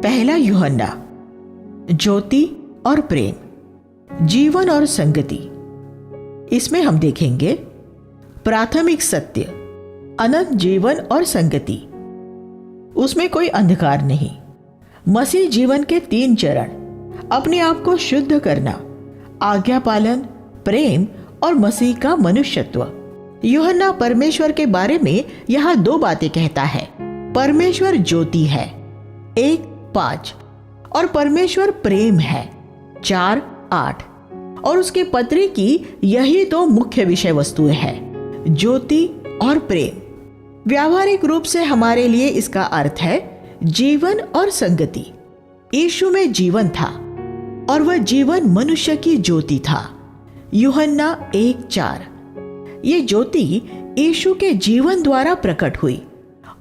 पहला यूहन्ना, ज्योति और प्रेम, जीवन और संगति। इसमें हम देखेंगे प्राथमिक सत्य, अनंत जीवन और संगति। उसमें कोई अंधकार नहीं। मसीह जीवन के 3 चरण, अपने आप को शुद्ध करना, आज्ञा पालन, प्रेम और मसीह का मनुष्यत्व। यूहन्ना परमेश्वर के बारे में यहाँ 2 बातें कहता है। परमेश्वर ज्योति है 1:5 और परमेश्वर प्रेम है 4:8। और उसके पत्री की यही 2 मुख्य विषय वस्तुएं हैं, ज्योति और प्रेम। व्यावहारिक रूप से हमारे लिए इसका अर्थ है जीवन और संगति। यीशु में जीवन था और वह जीवन मनुष्य की ज्योति था। यूहन्ना 1:4। ये ज्योति यीशु के जीवन द्वारा प्रकट हुई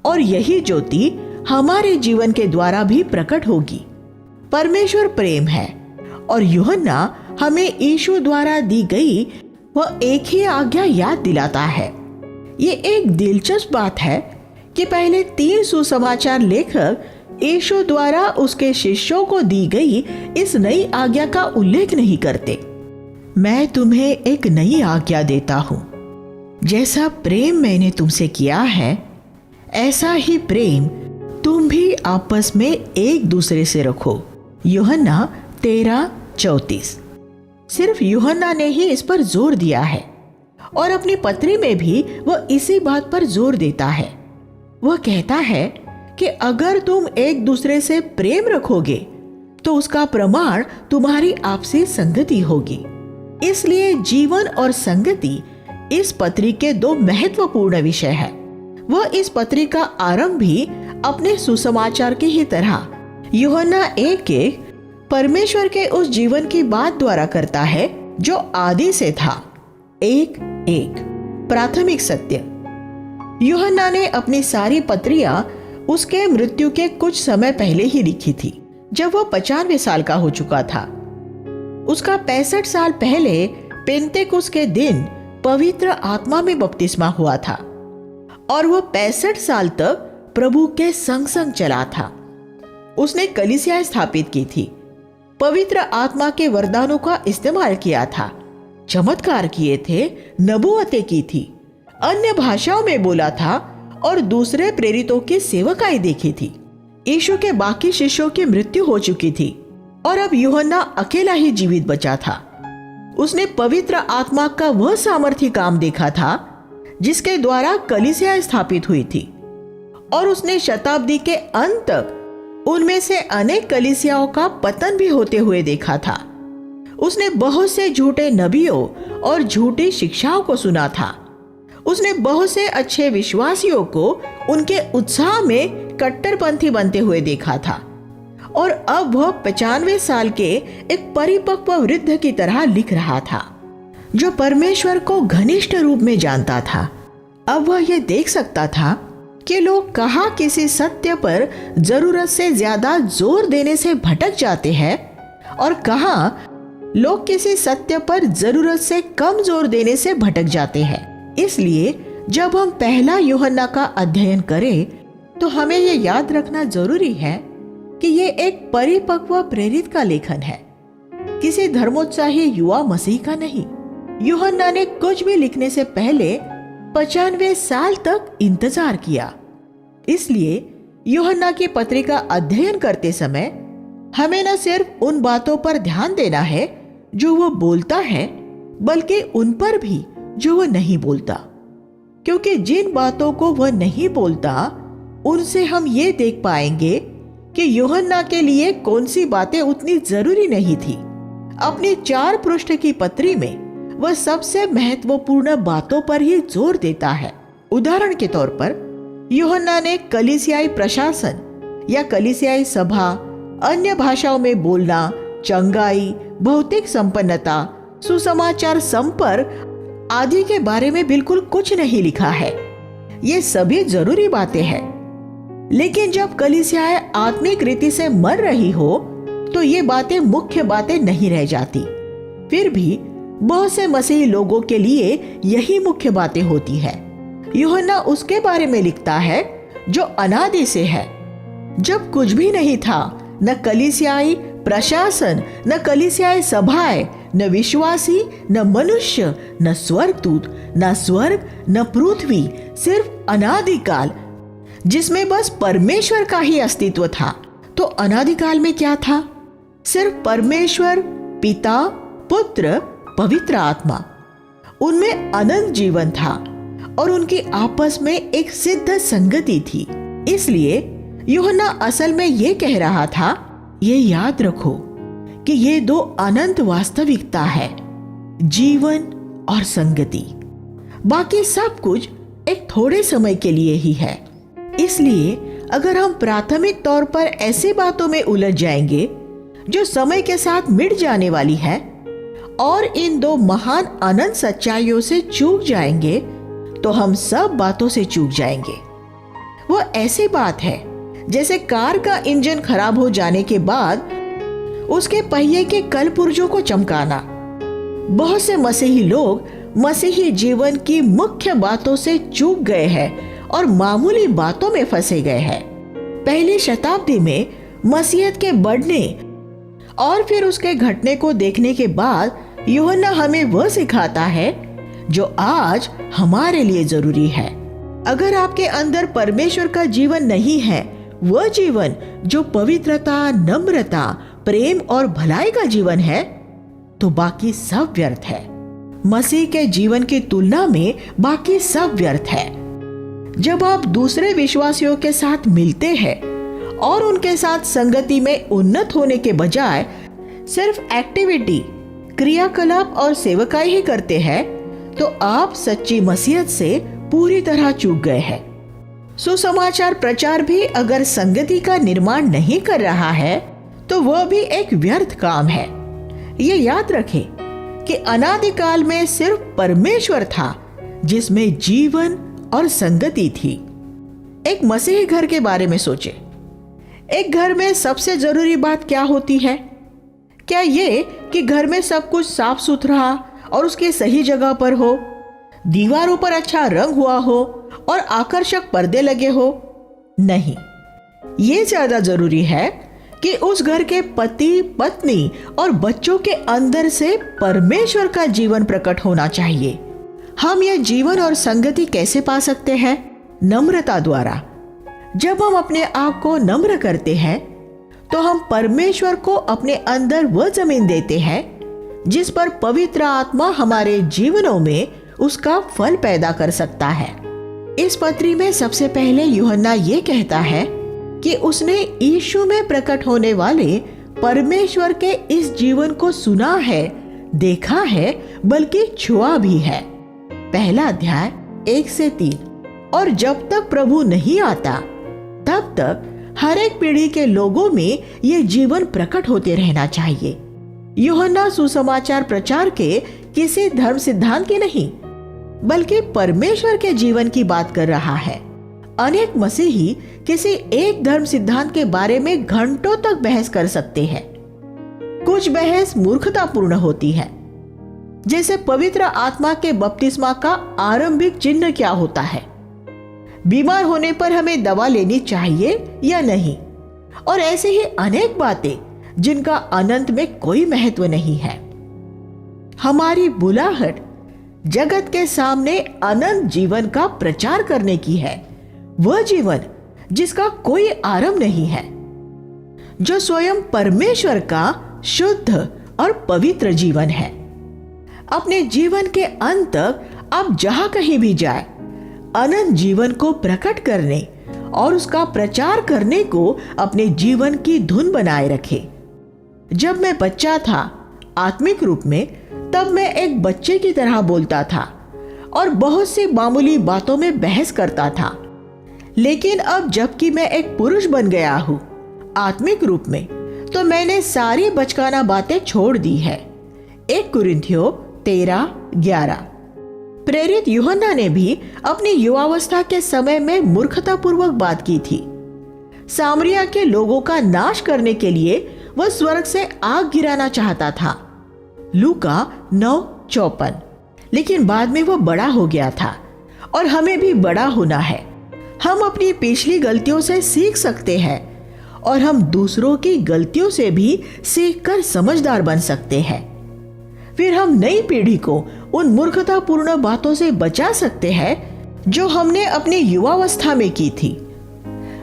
और यही ज्योति हमारे जीवन के द्वारा भी प्रकट होगी। परमेश्वर प्रेम है और यूहन्ना हमें यीशु द्वारा दी गई वह एक ही आज्ञा याद दिलाता है। ये एक दिलचस्प बात है कि पहले 3 सुसमाचार लेखक यीशु द्वारा उसके शिष्यों को दी गई इस नई आज्ञा का उल्लेख नहीं करते। मैं तुम्हें एक नई आज्ञा देता हूं, जैसा प्रेम मैंने तुमसे किया है ऐसा ही प्रेम तुम भी आपस में एक दूसरे से रखो। यूहन्ना 13:34। सिर्फ यूहन्ना ने ही इस पर जोर दिया है और अपनी पत्री में भी वह इसी बात पर जोर देता है। वह कहता है कि अगर तुम एक दूसरे से प्रेम रखोगे तो उसका प्रमाण तुम्हारी आपसी संगति होगी। इसलिए जीवन और संगति इस पत्री के 2 महत्वपूर्ण विषय हैं। वह इस पत्री का आरंभ भी अपने सुसमाचार की ही तरह यूहन्ना 1:1 परमेश्वर के उस जीवन की बात द्वारा करता है जो आदि से था। 1:1 प्राथमिक सत्य। यूहन्ना ने अपनी सारी पत्रियां उसके मृत्यु के कुछ समय पहले ही लिखी थी, जब वह 95 साल का हो चुका था। उसका 65 साल पहले पेंतेकुस्त के दिन पवित्र आत्मा में बपतिस्मा हुआ था और वह 65 साल तक प्रभु के संग संग चला था। उसने कलीसिया स्थापित की थी, पवित्र आत्मा के वरदानों का इस्तेमाल किया था, चमत्कार किए थे, नबूवतें की थी, अन्य भाषाओं में बोला था और दूसरे प्रेरितों की सेवकाई देखी थी। यीशु के बाकी शिष्यों की मृत्यु हो चुकी थी और अब यूहन्ना अकेला ही जीवित बचा था। उसने पवित्र आत्मा का वह सामर्थी काम देखा था जिसके द्वारा कलीसिया स्थापित हुई थी और उसने शताब्दी के अंत तक उनमें से अनेक कलीसियाओं का पतन भी होते हुए देखा था। उसने बहुत से झूठे नबियों और झूठी शिक्षाओं को सुना था। उसने बहुत से अच्छे विश्वासियों को उनके उत्साह में कट्टरपंथी बनते हुए देखा था और अब वह 95 साल के एक परिपक्व वृद्ध की तरह लिख रहा था जो परमेश्वर को घनिष्ठ रूप में जानता था। अब वह यह देख सकता था कि लोग कहाँ किसी सत्य पर जरूरत से ज्यादा जोर देने से भटक जाते हैं और कहाँ लोग किसी सत्य पर जरूरत से कम जोर देने से भटक जाते हैं। इसलिए जब हम पहला यूहन्ना का अध्ययन करें तो हमें यह याद रखना जरूरी है कि ये एक परिपक्व प्रेरित का लेखन है, किसी धर्मोत्साही युवा मसीह का नहीं। यूहन्ना ने कुछ भी लिखने से पहले 95 साल तक इंतजार किया। इसलिए यूहन्ना की पत्रिका अध्ययन करते समय हमें न सिर्फ उन बातों पर ध्यान देना है जो वह बोलता है, बल्कि उन पर भी जो वह नहीं बोलता, क्योंकि जिन बातों को वह नहीं बोलता उनसे हम ये देख पाएंगे कि यूहन्ना के लिए कौन सी बातें उतनी जरूरी नहीं थी। अपनी 4 पृष्ठ की पत्री में वह सबसे महत्वपूर्ण बातों पर ही जोर देता है। उदाहरण के तौर पर यूहन्ना ने कलीसियाई प्रशासन या कलीसियाई सभा, अन्य भाषाओं में बोलना, चंगाई, भौतिक संपन्नता, सुसमाचार संपर्क आदि के बारे में बिल्कुल कुछ नहीं लिखा है। ये सभी जरूरी बातें हैं, लेकिन जब कलीसियाएं आत्मिक रीति से मर रही हो तो ये बातें मुख्य बातें नहीं रह जाती। फिर भी बहुत से मसीही लोगों के लिए यही मुख्य बातें होती है। यूहन्ना उसके बारे में लिखता है जो अनादि से है। जब कुछ भी नहीं था न कलीसियाई प्रशासन, न कलीसियाई सभाएं, न विश्वासी, न मनुष्य, न स्वर्गदूत, न स्वर्ग, न पृथ्वी, सिर्फ अनादिकाल जिसमें बस परमेश्वर का ही अस्तित्व था। तो अनादिकाल में क्या था? सिर्फ परमेश्वर, पिता, पुत्र, पवित्र आत्मा। उनमें अनंत जीवन था और उनकी आपस में एक सिद्ध संगति थी। इसलिए यूहन्ना असल में ये कह रहा था, ये याद रखो कि ये दो अनंत वास्तविकता है, जीवन और संगति। बाकी सब कुछ एक थोड़े समय के लिए ही है। इसलिए अगर हम प्राथमिक तौर पर ऐसी बातों में उलझ जाएंगे जो समय के साथ मिट जाने वाली है और इन दो महान अनंत सच्चाइयों से चूक जाएंगे, तो हम सब बातों से चूक जाएंगे। वो ऐसी बात है जैसे कार का इंजन खराब हो जाने के बाद उसके पहिए के कल पुर्जों को चमकाना। बहुत से मसीही लोग मसीही जीवन की मुख्य बातों से चूक गए हैं और मामूली बातों में फंसे गए हैं। पहली शताब्दी में मसीहत के बढ़ने और फिर उसके घटने को देखने के बाद यूहन्ना हमें वह सिखाता है जो आज हमारे लिए जरूरी है। अगर आपके अंदर परमेश्वर का जीवन नहीं है, वह जीवन जो पवित्रता, नम्रता, प्रेम और भलाई का जीवन है, तो बाकी सब व्यर्थ है। मसीह के जीवन की तुलना में बाकी सब व्यर्थ है। जब आप दूसरे विश्वासियों के साथ मिलते हैं और उनके साथ संगति में उन्नत होने के बजाय सिर्फ एक्टिविटी, क्रियाकलाप और सेवकाई ही करते हैं, तो आप सच्ची मसीहत से पूरी तरह चूक गए हैं। सुसमाचार प्रचार भी अगर संगति का निर्माण नहीं कर रहा है, तो वह भी एक व्यर्थ काम है। ये याद रखें कि अनादिकाल में सिर्फ परमेश्वर था जिसमें जीवन और संगति थी। एक मसीही घर के बारे में सोचें। एक घर में सबसे जरूरी बात क्या होती है? क्या ये कि घर में सब कुछ साफ सुथरा और उसके सही जगह पर हो, दीवारों पर अच्छा रंग हुआ हो और आकर्षक पर्दे लगे हो? नहीं, ये ज्यादा जरूरी है कि उस घर के पति, पत्नी और बच्चों के अंदर से परमेश्वर का जीवन प्रकट होना चाहिए। हम यह जीवन और संगति कैसे पा सकते हैं? नम्रता द्वारा। जब हम अपने आप को नम्र करते हैं, तो हम परमेश्वर को अपने अंदर वह जमीन देते हैं जिस पर पवित्र आत्मा हमारे जीवनों में उसका फल पैदा कर सकता है। इस पत्री में सबसे पहले यूहन्ना ये कहता है कि उसने यीशु में प्रकट होने वाले परमेश्वर के इस जीवन को सुना है, देखा है, बल्कि छुआ भी है। पहला अध्याय 1 से 3। और जब तक प्रभु नहीं आता, तब तक हर एक पीढ़ी के लोगों में ये जीवन प्रकट होते रहना चाहिए। यूहन्ना सुसमाचार प्रचार के किसी धर्म सिद्धांत की नहीं, बल्कि परमेश्वर के जीवन की बात कर रहा है। अनेक मसीही किसी एक धर्म सिद्धांत के बारे में घंटों तक बहस कर सकते हैं। कुछ बहस मूर्खतापूर्ण होती है, जैसे पवित्र आत्मा के बपतिस्मा का आरंभिक चिन्ह क्या होता है, बीमार होने पर हमें दवा लेनी चाहिए या नहीं, और ऐसे ही अनेक बातें जिनका अनंत में कोई महत्व नहीं है। हमारी बुलाहट जगत के सामने अनंत जीवन का प्रचार करने की है, वह जीवन जिसका कोई आरंभ नहीं है, जो स्वयं परमेश्वर का शुद्ध और पवित्र जीवन है। अपने जीवन के अंत तक आप जहां कहीं भी जाए, अनंत जीवन को प्रकट करने और उसका प्रचार करने को अपने जीवन की धुन बनाए रखे। जब मैं बच्चा था आत्मिक रूप में, तब मैं एक बच्चे की तरह बोलता था और बहुत सी मामूली बातों में बहस करता था। लेकिन अब जबकि मैं एक पुरुष बन गया हूँ आत्मिक रूप में, तो मैंने सारी बचकाना बातें छोड़ दी है। 1 कुरिन्थियों 13:11। प्रेरित यूहन्ना ने भी अपनी युवावस्था के समय में मूर्खतापूर्वक बात की थी। सामरिया के लोगों का नाश करने के लिए वह स्वर्ग से आग गिराना चाहता था। लूका 9:54। लेकिन बाद में वह बड़ा हो गया था और हमें भी बड़ा होना है। हम अपनी पिछली गलतियों से सीख सकते हैं और हम दूसरों की गलतियों से भी सीखकर समझदार बन सकते हैं। फिर हम नई पीढ़ी को उन मूर्खतापूर्ण बातों से बचा सकते हैं जो हमने अपनी युवावस्था में की थी।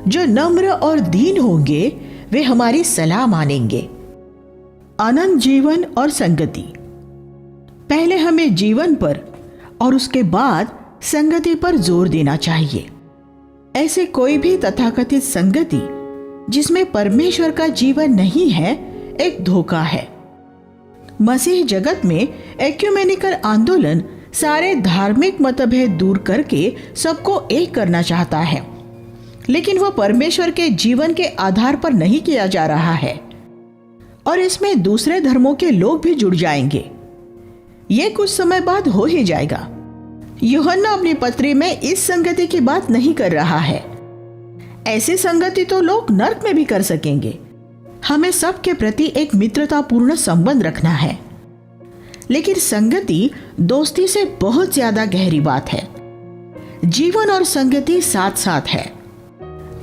जो नम्र और दीन होंगे वे हमारी सलाह मानेंगे। आनंद जीवन और संगति। पहले हमें जीवन पर और उसके बाद संगति पर जोर देना चाहिए। ऐसे कोई भी तथाकथित संगति जिसमें परमेश्वर का जीवन नहीं है एक धोखा है। मसीह जगत में एक्यूमेनिकल आंदोलन सारे धार्मिक मतभेद दूर करके सबको एक करना चाहता है, लेकिन वह परमेश्वर के जीवन के आधार पर नहीं किया जा रहा है और इसमें दूसरे धर्मों के लोग भी जुड़ जाएंगे। ये कुछ समय बाद हो ही जाएगा। यूहन्ना अपनी पत्री में इस संगति की बात नहीं कर रहा है। ऐसी संगति तो लोग नर्क में भी कर सकेंगे। हमें सबके प्रति एक मित्रतापूर्ण संबंध रखना है, लेकिन संगति दोस्ती से बहुत ज्यादा गहरी बात है। जीवन और संगति साथ साथ है।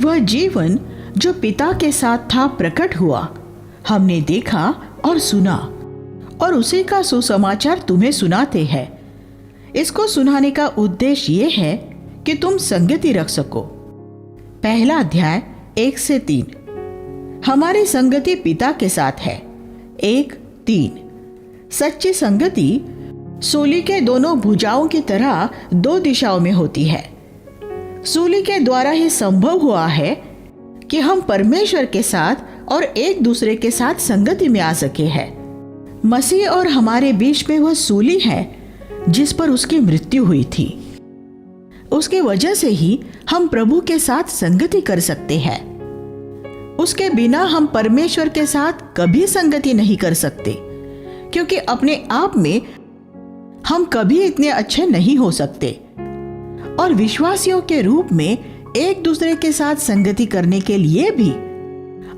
वह जीवन जो पिता के साथ था प्रकट हुआ, हमने देखा और सुना, और उसी का सुसमाचार तुम्हें सुनाते हैं। इसको सुनाने का उद्देश्य ये है कि तुम संगति रख सको। पहला अध्याय 1 से 3। हमारी संगति पिता के साथ है। 1:3। सच्ची संगति सूली के दोनों भुजाओं की तरह 2 दिशाओं में होती है। सूली के द्वारा ही संभव हुआ है कि हम परमेश्वर के साथ और एक दूसरे के साथ संगति में आ सके हैं। मसीह और हमारे बीच में वह सूली है जिस पर उसकी मृत्यु हुई थी। उसके वजह से ही हम प्रभु के साथ संगति कर सकते हैं। उसके बिना हम परमेश्वर के साथ कभी संगति नहीं कर सकते, क्योंकि अपने आप में हम कभी इतने अच्छे नहीं हो सकते। और विश्वासियों के रूप में एक दूसरे के साथ संगति करने के लिए भी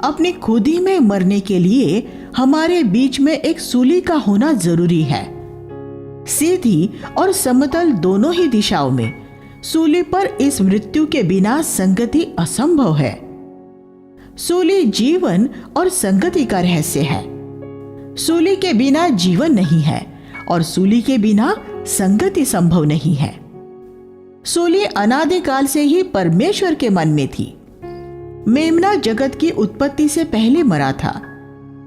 अपनी खुद ही में मरने के लिए हमारे बीच में एक सूली का होना जरूरी है। सीधी और समतल दोनों ही दिशाओं में सूली पर इस मृत्यु के बिना संगति असंभव है। सूली जीवन और संगति का रहस्य है। सूली के बिना जीवन नहीं है और सूली के बिना संगति संभव नहीं है। सूली अनादिकाल से ही परमेश्वर के मन में थी। मेमना जगत की उत्पत्ति से पहले मरा था।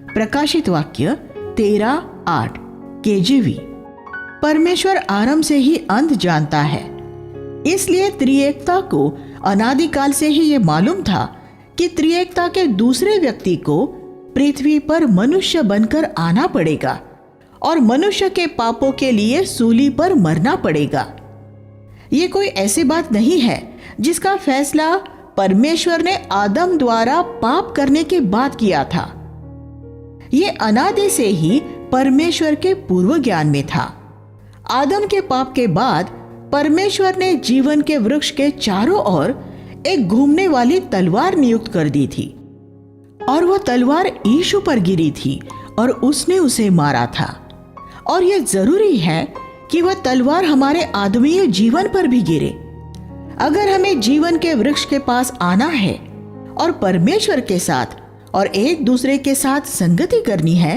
प्रकाशित वाक्य 13:8 KJV। परमेश्वर आरंभ से ही अंत जानता है, इसलिए त्रिएकता को अनादिकाल से ही ये मालूम था कि त्रिएकता के दूसरे व्यक्ति को पृथ्वी पर मनुष्य बनकर आना पड़ेगा और मनुष्य के पापों के लिए सूली पर मरना पड़ेगा। ये कोई ऐसी बात नहीं है जिसका फैसला परमेश्वर ने आदम द्वारा पाप करने के बाद किया था। ये अनादि से ही परमेश्वर के पूर्व ज्ञान में था। आदम के पाप के बाद परमेश्वर ने जीवन के वृक्ष के चारों ओर एक घूमने वाली तलवार नियुक्त कर दी थी, और वह तलवार यीशु पर गिरी थी और उसने उसे मारा था। और यह जरूरी है कि वह तलवार हमारे आदमीय जीवन पर भी गिरे। अगर हमें जीवन के वृक्ष के पास आना है और परमेश्वर के साथ और एक दूसरे के साथ संगति करनी है,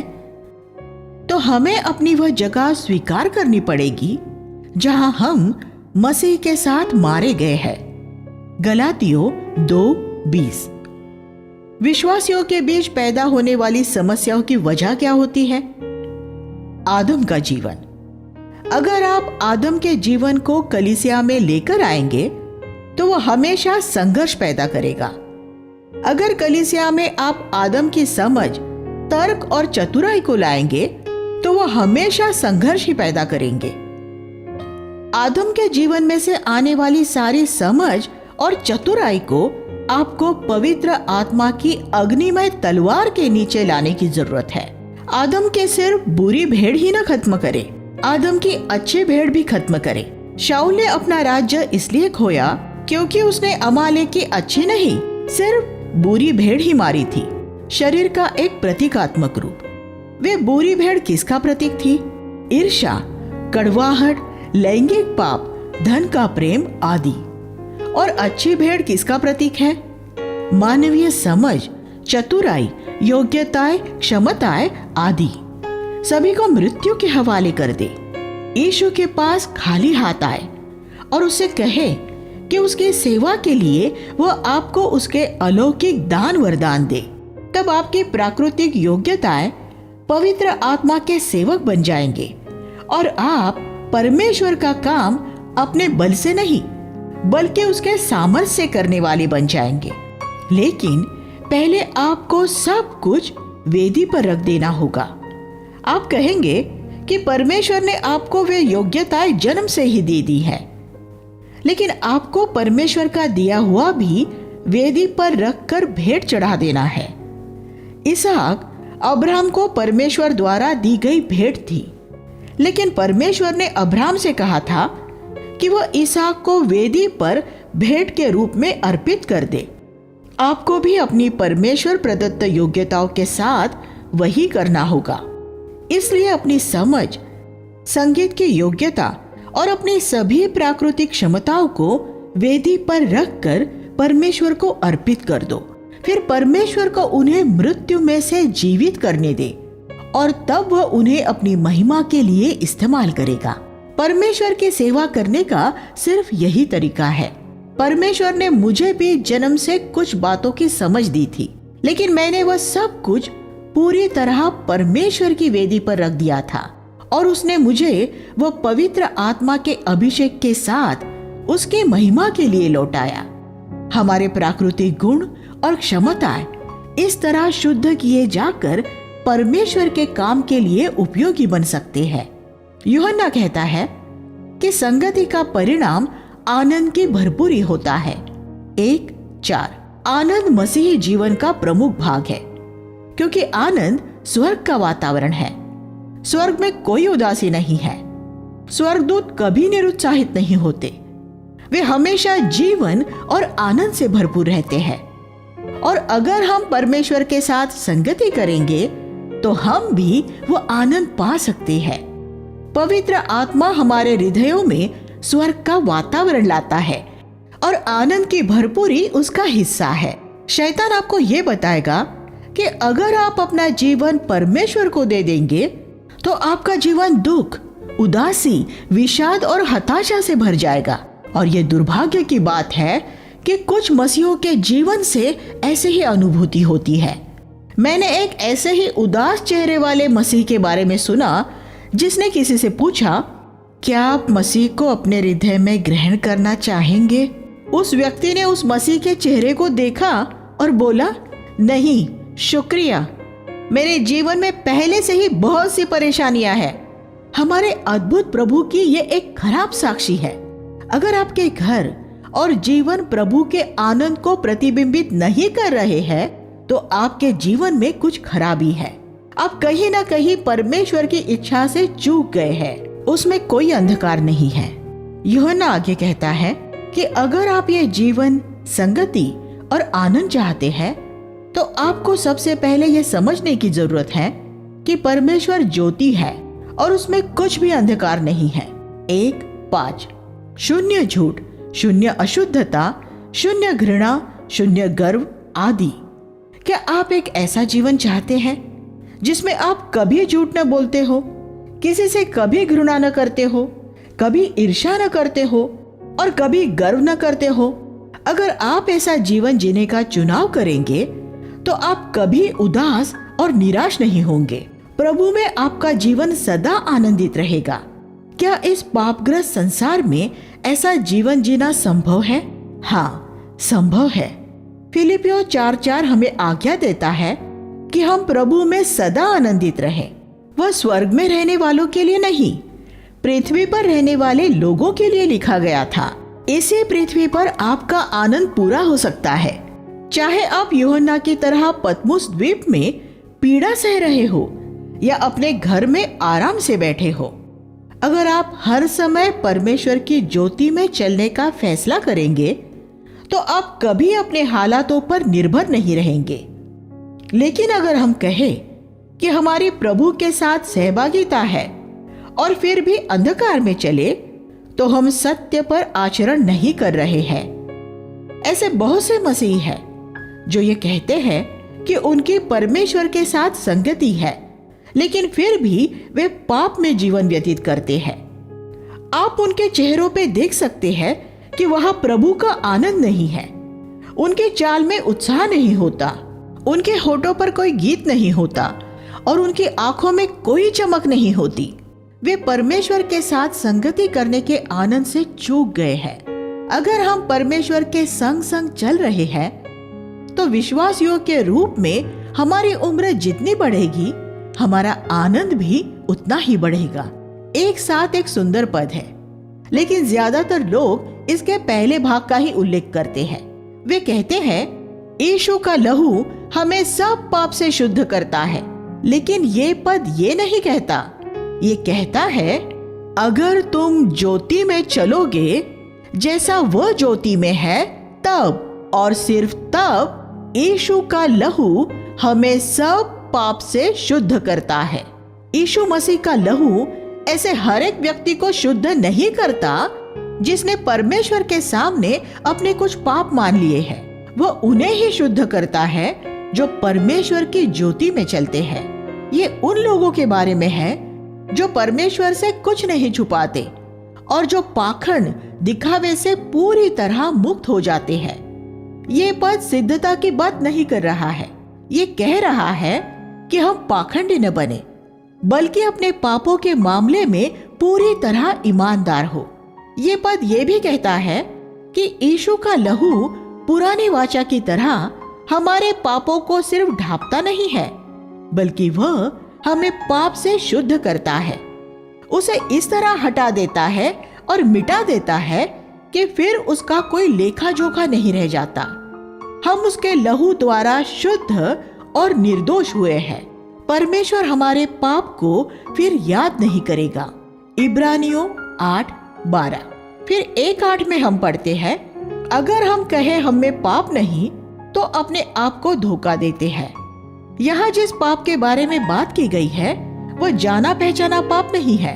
तो हमें अपनी वह जगह स्वीकार करनी पड़ेगी जहां हम मसीह के साथ मारे गए हैं। गलातियों 2:20। विश्वासियों के बीच पैदा होने वाली समस्याओं की वजह क्या होती है? आदम का जीवन। अगर आप आदम के जीवन को कलीसिया में लेकर आएंगे तो वह हमेशा संघर्ष पैदा करेगा। अगर कलीसिया में आप आदम की समझ, तर्क और चतुराई को लाएंगे तो वह हमेशा संघर्ष ही पैदा करेंगे। आदम के जीवन में से आने वाली सारी समझ और चतुराई को आपको पवित्र आत्मा की अग्निमय तलवार के नीचे लाने की जरूरत है। आदम के सिर्फ बुरी भेड़ ही न खत्म करे, आदम की अच्छी भेड़ भी खत्म करे। शाऊल ने अपना राज्य इसलिए खोया क्योंकि उसने अमालेक की अच्छी नहीं, सिर्फ बुरी भेड़ ही मारी थी। शरीर का एक प्रतीकात्मक रूप। वे बुरी भेड़ किसका प्रतीक थी? ईर्ष्या, कड़वाहट, लैंगिक पाप, धन का प्रेम आदि। और अच्छी भेड़ किसका प्रतीक है? मानवीय समझ, चतुराई, योग्यताएं, क्षमताएं आदि सभी को मृत्यु के हवाले कर दे। यीशु के पास खाली हाथ आए और उसे कहे कि उसकी सेवा के लिए वह आपको उसके अलौकिक दान वरदान दे। तब आपकी प्राकृतिक योग्यताएं पवित्र आत्मा के सेवक बन जाएंगे और आप परमेश्वर का काम अपने बल से नहीं बल्कि उसके सामर्थ्य से करने वाले बन जाएंगे। लेकिन पहले आपको सब कुछ वेदी पर रख देना होगा। आप कहेंगे कि परमेश्वर ने आपको वे योग्यताएं जन्म से ही दे दी है, लेकिन आपको परमेश्वर का दिया हुआ भी वेदी पर रखकर भेंट चढ़ा देना है। इसहाक अब्राहम को परमेश्वर द्वारा दी गई भेंट थी, लेकिन परमेश्वर ने अब्राहम से कहा था कि वह इसहाक को वेदी पर भेंट के रूप में अर्पित कर दे। आपको भी अपनी परमेश्वर प्रदत्त योग्यताओं के साथ वही करना होगा। इसलिए अपनी समझ, संगीत की योग्यता और अपनी सभी प्राकृतिक क्षमताओं को वेदी पर रखकर परमेश्वर को अर्पित कर दो। फिर परमेश्वर को उन्हें मृत्यु में से जीवित करने दे और तब वह उन्हें अपनी महिमा के लिए इस्तेमाल करेगा। परमेश्वर की सेवा करने का सिर्फ यही तरीका है। परमेश्वर ने मुझे भी जन्म से कुछ बातों की समझ दी थी, लेकिन मैंने वह सब कुछ पूरी तरह परमेश्वर की वेदी पर रख दिया था और उसने मुझे वह पवित्र आत्मा के अभिषेक के साथ उसकी महिमा के लिए लौटाया। हमारे प्राकृतिक गुण और क्षमताएं इस तरह शुद्ध किए जाकर परमेश्वर के काम के लिए उपयोगी बन सकते हैं। यूहन्ना कहता है कि संगति का परिणाम आनंद की भरपूरी होता है। 1:4 आनंद मसीही जीवन का प्रमुख भाग है, क्योंकि आनंद स्वर्ग का वातावरण है। स्वर्ग में कोई उदासी नहीं है। स्वर्गदूत कभी निरुत्साहित नहीं होते। वे हमेशा जीवन और आनंद से भरपूर रहते हैं। और अगर हम परमेश्वर के साथ संगति करेंगे तो हम भी वो आनंद पा सकते हैं। पवित्र आत्मा हमारे हृदयों में स्वर्ग का वातावरण लाता है और आनंद की भरपूरी उसका हिस्सा है। शैतान आपको ये बताएगा कि अगर आप अपना जीवन परमेश्वर को दे देंगे तो आपका जीवन दुख, उदासी, विषाद और हताशा से भर जाएगा। और ये दुर्भाग्य की बात है कि कुछ मसीहों के जीवन से ऐसे ही अनुभूति होती है। मैंने एक ऐसे ही उदास चेहरे वाले मसीह के बारे में सुना जिसने किसी से पूछा, क्या आप मसीह को अपने हृदय में ग्रहण करना चाहेंगे? उस व्यक्ति ने उस मसीह के चेहरे को देखा और बोला, नहीं शुक्रिया, मेरे जीवन में पहले से ही बहुत सी परेशानियां हैं। हमारे अद्भुत प्रभु की ये एक खराब साक्षी है। अगर आपके घर और जीवन प्रभु के आनंद को प्रतिबिंबित नहीं कर रहे हैं तो आपके जीवन में कुछ खराबी है। आप कहीं ना कहीं परमेश्वर की इच्छा से चूक गए हैं। उसमें कोई अंधकार नहीं है। यूहन्ना आगे कहता है कि अगर आप ये जीवन, संगति और आनंद चाहते हैं तो आपको सबसे पहले यह समझने की जरूरत है कि परमेश्वर ज्योति है और उसमें कुछ भी अंधकार नहीं है। 1:5 शून्य झूठ, शून्य अशुद्धता, शून्य घृणा, शून्य गर्व आदि। क्या आप एक ऐसा जीवन चाहते हैं जिसमें आप कभी झूठ न बोलते हो, किसी से कभी घृणा न करते हो, कभी ईर्ष्या न करते हो और कभी गर्व न करते हो? अगर आप ऐसा जीवन जीने का चुनाव करेंगे तो आप कभी उदास और निराश नहीं होंगे। प्रभु में आपका जीवन सदा आनंदित रहेगा। क्या इस पापग्रस्त संसार में ऐसा जीवन जीना संभव है? हाँ, संभव है। फिलिपियों 4:4 हमें आज्ञा देता है कि हम प्रभु में सदा आनंदित रहें। वह स्वर्ग में रहने वालों के लिए नहीं, पृथ्वी पर रहने वाले लोगों के लिए लिखा गया था। इसी पृथ्वी पर आपका आनंद पूरा हो सकता है, चाहे आप यूहन्ना की तरह पतमुस द्वीप में पीड़ा सह रहे हो या अपने घर में आराम से बैठे हो। अगर आप हर समय परमेश्वर की ज्योति में चलने का फैसला करेंगे तो आप कभी अपने हालातों पर निर्भर नहीं रहेंगे। लेकिन अगर हम कहें कि हमारी प्रभु के साथ सहभागिता है और फिर भी अंधकार में चले तो हम सत्य पर आचरण नहीं कर रहे हैं। ऐसे बहुत से मसीह हैं जो ये कहते हैं कि उनकी परमेश्वर के साथ संगति है, लेकिन फिर भी वे पाप में जीवन व्यतीत करते हैं। आप उनके चेहरों पे देख सकते हैं कि वहां प्रभु का आनंद नहीं है। उनके चाल में उत्साह नहीं होता, उनके होठों पर कोई गीत नहीं होता और उनकी आंखों में कोई चमक नहीं होती। वे परमेश्वर के साथ संगति करने के आनंद से चूक गए हैं। अगर हम परमेश्वर के संग संग चल रहे हैं तो विश्वासियों के रूप में हमारी उम्र जितनी बढ़ेगी, हमारा आनंद भी उतना ही बढ़ेगा। एक साथ एक सुंदर पद है, लेकिन ज्यादातर लोग इसके पहले भाग का ही उल्लेख करते हैं। वे कहते हैं, यीशु का लहू हमें सब पाप से शुद्ध करता है। लेकिन ये पद ये नहीं कहता। ये कहता है, अगर तुम ज्योति में चलोगे जैसा वह ज्योति में है, तब और सिर्फ तब यीशु का लहू हमें सब पाप से शुद्ध करता है। यीशु मसीह का लहू ऐसे हर एक व्यक्ति को शुद्ध नहीं करता जिसने परमेश्वर के सामने अपने कुछ पाप मान लिए हैं। वह उन्हें ही शुद्ध करता है जो परमेश्वर की ज्योति में चलते हैं। ये उन लोगों के बारे में है जो परमेश्वर से कुछ नहीं छुपाते और जो पाखंड दिखावे से पूरी तरह मुक्त हो जाते हैं। ये पद सिद्धता की बात नहीं कर रहा है। ये कह रहा है कि हम पाखंडी न बने, बल्कि अपने पापों के मामले में पूरी तरह ईमानदार हो। ये पद ये भी कहता है कि यीशु का लहू पुरानी वाचा की तरह हमारे पापों को सिर्फ ढांपता नहीं है, बल्कि वह हमें पाप से शुद्ध करता है। उसे इस तरह हटा देता है और मिटा देता है कि फिर उसका कोई लेखा जोखा नहीं रह जाता। हम उसके लहू द्वारा शुद्ध और निर्दोष हुए हैं। परमेश्वर हमारे पाप को फिर याद नहीं करेगा। इब्रानियों 8:12। फिर 1:8 में हम पढ़ते हैं, अगर हम कहें हम में पाप नहीं तो अपने आप को धोखा देते हैं। यहाँ जिस पाप के बारे में बात की गई है वह जाना पहचाना पाप नहीं है,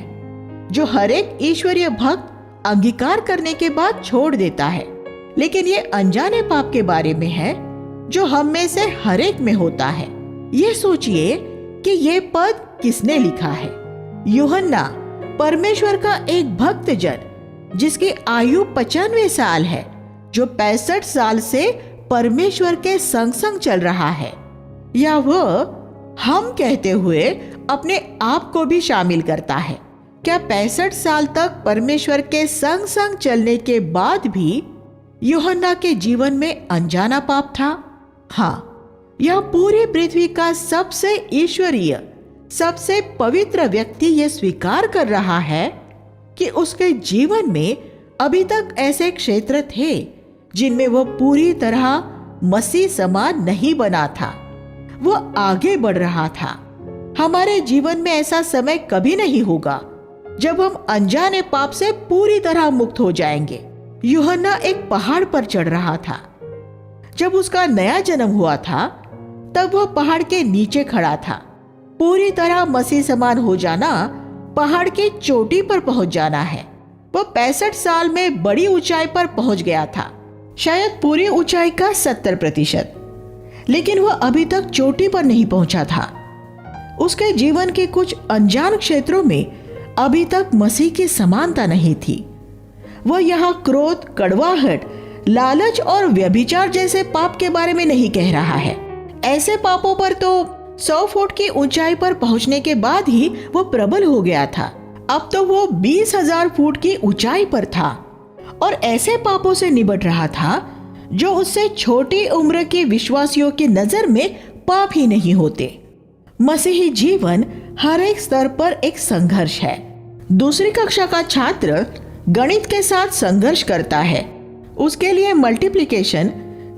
जो हर एक ईश्वरीय भक्त अंगीकार करने के बाद छोड़ देता है। लेकिन ये अनजाने पाप के बारे में है जो हम में से हर एक में होता है। ये सोचिए कि ये पद किसने लिखा है। यूहन्ना, परमेश्वर का एक भक्त जन जिसकी आयु 95 साल है, जो 65 साल से परमेश्वर के संग संग चल रहा है, या वह हम कहते हुए अपने आप को भी शामिल करता है। क्या 65 साल तक परमेश्वर के संग संग चलने के बाद भी यूहन्ना के जीवन में अनजाना पाप था? हाँ, यह पूरी पृथ्वी का सबसे ईश्वरीय, सबसे पवित्र व्यक्ति यह स्वीकार कर रहा है कि उसके जीवन में अभी तक ऐसे क्षेत्र थे जिनमें वह पूरी तरह मसीह समान नहीं बना था। वह आगे बढ़ रहा था। हमारे जीवन में ऐसा समय कभी नहीं होगा जब हम अनजाने पाप से पूरी तरह मुक्त हो जाएंगे। यूहन्ना एक पहाड़ पर चढ़ रहा था। जब उसका नया जन्म हुआ था तब वह पहाड़ के नीचे खड़ा था। पूरी तरह मसीह समान हो जाना पहाड़ की चोटी पर पहुंच जाना है। वह 65 साल में बड़ी ऊंचाई पर पहुंच गया था, शायद पूरी ऊंचाई का 70%, लेकिन वह अभी तक चोटी पर नहीं पहुंचा था। उसके जीवन के कुछ अनजान क्षेत्रों में अभी तक मसीह की समानता नहीं थी। वह यहाँ क्रोध, कड़वाहट, लालच और व्यभिचार जैसे पाप के बारे में नहीं कह रहा है। ऐसे पापों पर तो 100 फुट की ऊंचाई पर पहुंचने के बाद ही वो प्रबल हो गया था। अब तो वो 20,000 फुट की ऊंचाई पर था और ऐसे पापों से निपट रहा था जो उससे छोटी उम्र के विश्वासियों की नजर में पाप ही नहीं होते। मसीही जीवन हर एक स्तर पर एक संघर्ष है। दूसरी कक्षा का छात्र गणित के साथ संघर्ष करता है। उसके लिए मल्टीप्लिकेशन,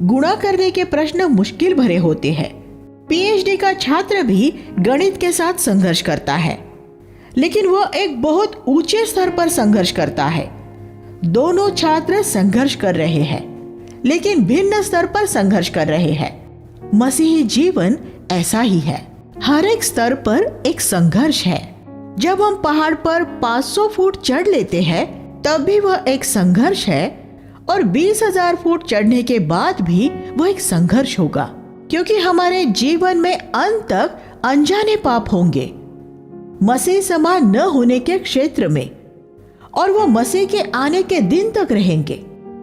गुणा करने के प्रश्न मुश्किल भरे होते हैं। पीएचडी का छात्र भी गणित के साथ संघर्ष करता है, लेकिन वह एक बहुत ऊंचे स्तर पर संघर्ष करता है। दोनों छात्र संघर्ष कर रहे हैं, लेकिन भिन्न स्तर पर संघर्ष कर रहे हैं। मसीही जीवन ऐसा ही है, हर एक स्तर पर एक संघर्ष है। जब हम पहाड़ पर 500 फुट चढ़ लेते हैं तब भी वह एक संघर्ष है, और 20,000 फुट चढ़ने के बाद भी वह एक संघर्ष होगा, क्योंकि हमारे जीवन में अंत तक अनजाने पाप होंगे मसीह समान न होने के क्षेत्र में, और वो मसीह के आने के दिन तक रहेंगे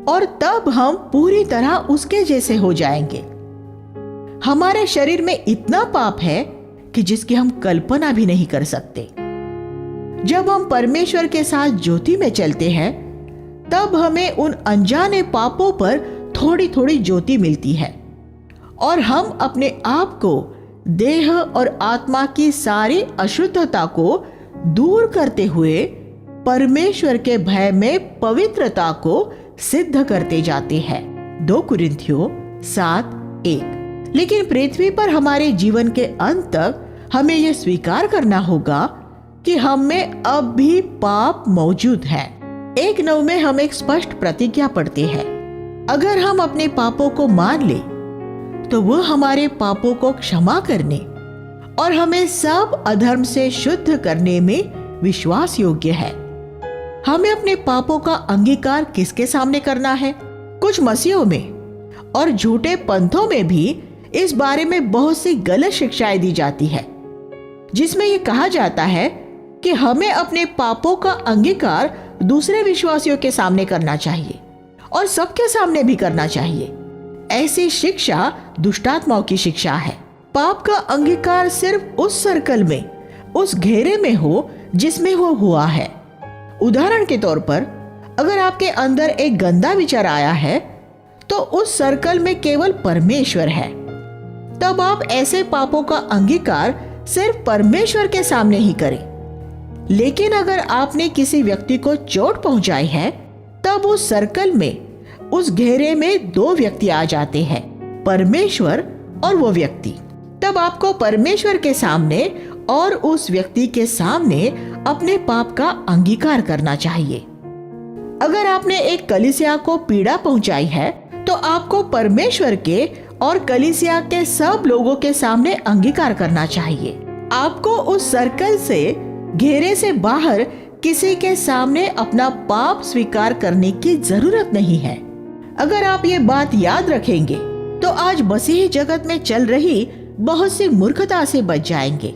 और तब हम पूरी तरह उसके जैसे हो जाएंगे। हमारे शरीर में इतना पाप है कि जिसकी हम कल्पना भी नहीं कर सकते। जब हम परमेश्वर के साथ ज्योति में चलते हैं तब हमें उन अनजाने पापों पर थोड़ी थोड़ी ज्योति मिलती है और हम अपने आप को देह और आत्मा की सारी अशुद्धता को दूर करते हुए परमेश्वर के भय में पवित्रता को सिद्ध करते जाते हैं। 2 कुरिन्थियों 7:1। लेकिन पृथ्वी पर हमारे जीवन के अंत तक हमें यह स्वीकार करना होगा कि हम में अब भी पाप मौजूद है। 1:9 में हम एक स्पष्ट प्रतिज्ञा पढ़ते हैं, अगर हम अपने पापों को मान ले तो वह हमारे पापों को क्षमा करने और हमें सब अधर्म से शुद्ध करने में विश्वास योग्य है। हमें अपने पापों का अंगीकार किसके सामने करना है? कुछ मसीहों में और झूठे पंथों में भी इस बारे में बहुत सी गलत शिक्षाएं दी जाती है, जिसमें यह कहा जाता है कि हमें अपने पापों का अंगीकार दूसरे विश्वासियों के सामने करना चाहिए और सबके सामने भी करना चाहिए। ऐसी शिक्षा दुष्टात्माओं की शिक्षा है। पाप का अंगीकार सिर्फ उस सर्कल में, उस घेरे में हो जिसमें वो हुआ है। उदाहरण के तौर पर, अगर आपके अंदर एक गंदा विचार आया है तो उस सर्कल में केवल परमेश्वर है, तब आप ऐसे पापों का अंगीकार सिर्फ परमेश्वर के सामने ही करें। लेकिन अगर आपने किसी व्यक्ति को चोट पहुंचाई है तब उस सर्कल में, उस घेरे में 2 व्यक्ति आ जाते हैं, परमेश्वर और वो व्यक्ति। तब आपको परमेश्वर के सामने और उस व्यक्ति के सामने अपने पाप का अंगीकार करना चाहिए। अगर आपने एक कलीसिया को पीड़ा पहुंचाई है तो आपको परमेश्वर के और कलीसिया के सब लोगों के सामने अंगीकार करना चाहिए। आपको उस सर्कल से, घेरे से बाहर किसी के सामने अपना पाप स्वीकार करने की जरूरत नहीं है। अगर आप ये बात याद रखेंगे तो आज मसीही जगत में चल रही बहुत सी मूर्खता से बच जाएंगे।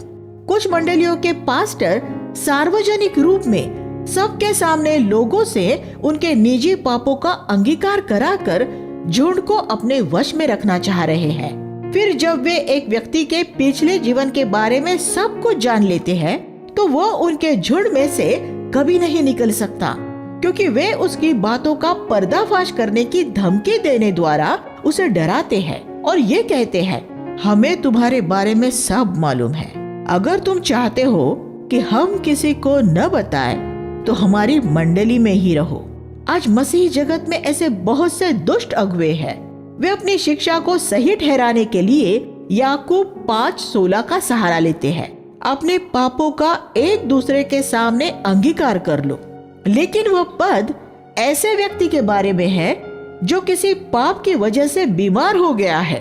कुछ मंडलियों के पास्टर सार्वजनिक रूप में सबके सामने लोगों से उनके निजी पापों का अंगीकार कराकर झुंड को अपने वश में रखना चाह रहे हैं। फिर जब वे एक व्यक्ति के पिछले जीवन के बारे में सब कुछ जान लेते हैं तो वो उनके झुंड में से कभी नहीं निकल सकता, क्योंकि वे उसकी बातों का पर्दाफाश करने की धमकी देने द्वारा उसे डराते हैं और ये कहते हैं, हमें तुम्हारे बारे में सब मालूम है। अगर तुम चाहते हो कि हम किसी को न बताएं, तो हमारी मंडली में ही रहो। आज मसीही जगत में ऐसे बहुत से दुष्ट अगुवे हैं। वे अपनी शिक्षा को सही ठहराने के लिए याकूब 5:16 का सहारा लेते हैं। अपने पापों का एक दूसरे के सामने अंगीकार कर लो। लेकिन वह पद ऐसे व्यक्ति के बारे में है जो किसी पाप की वजह से बीमार हो गया है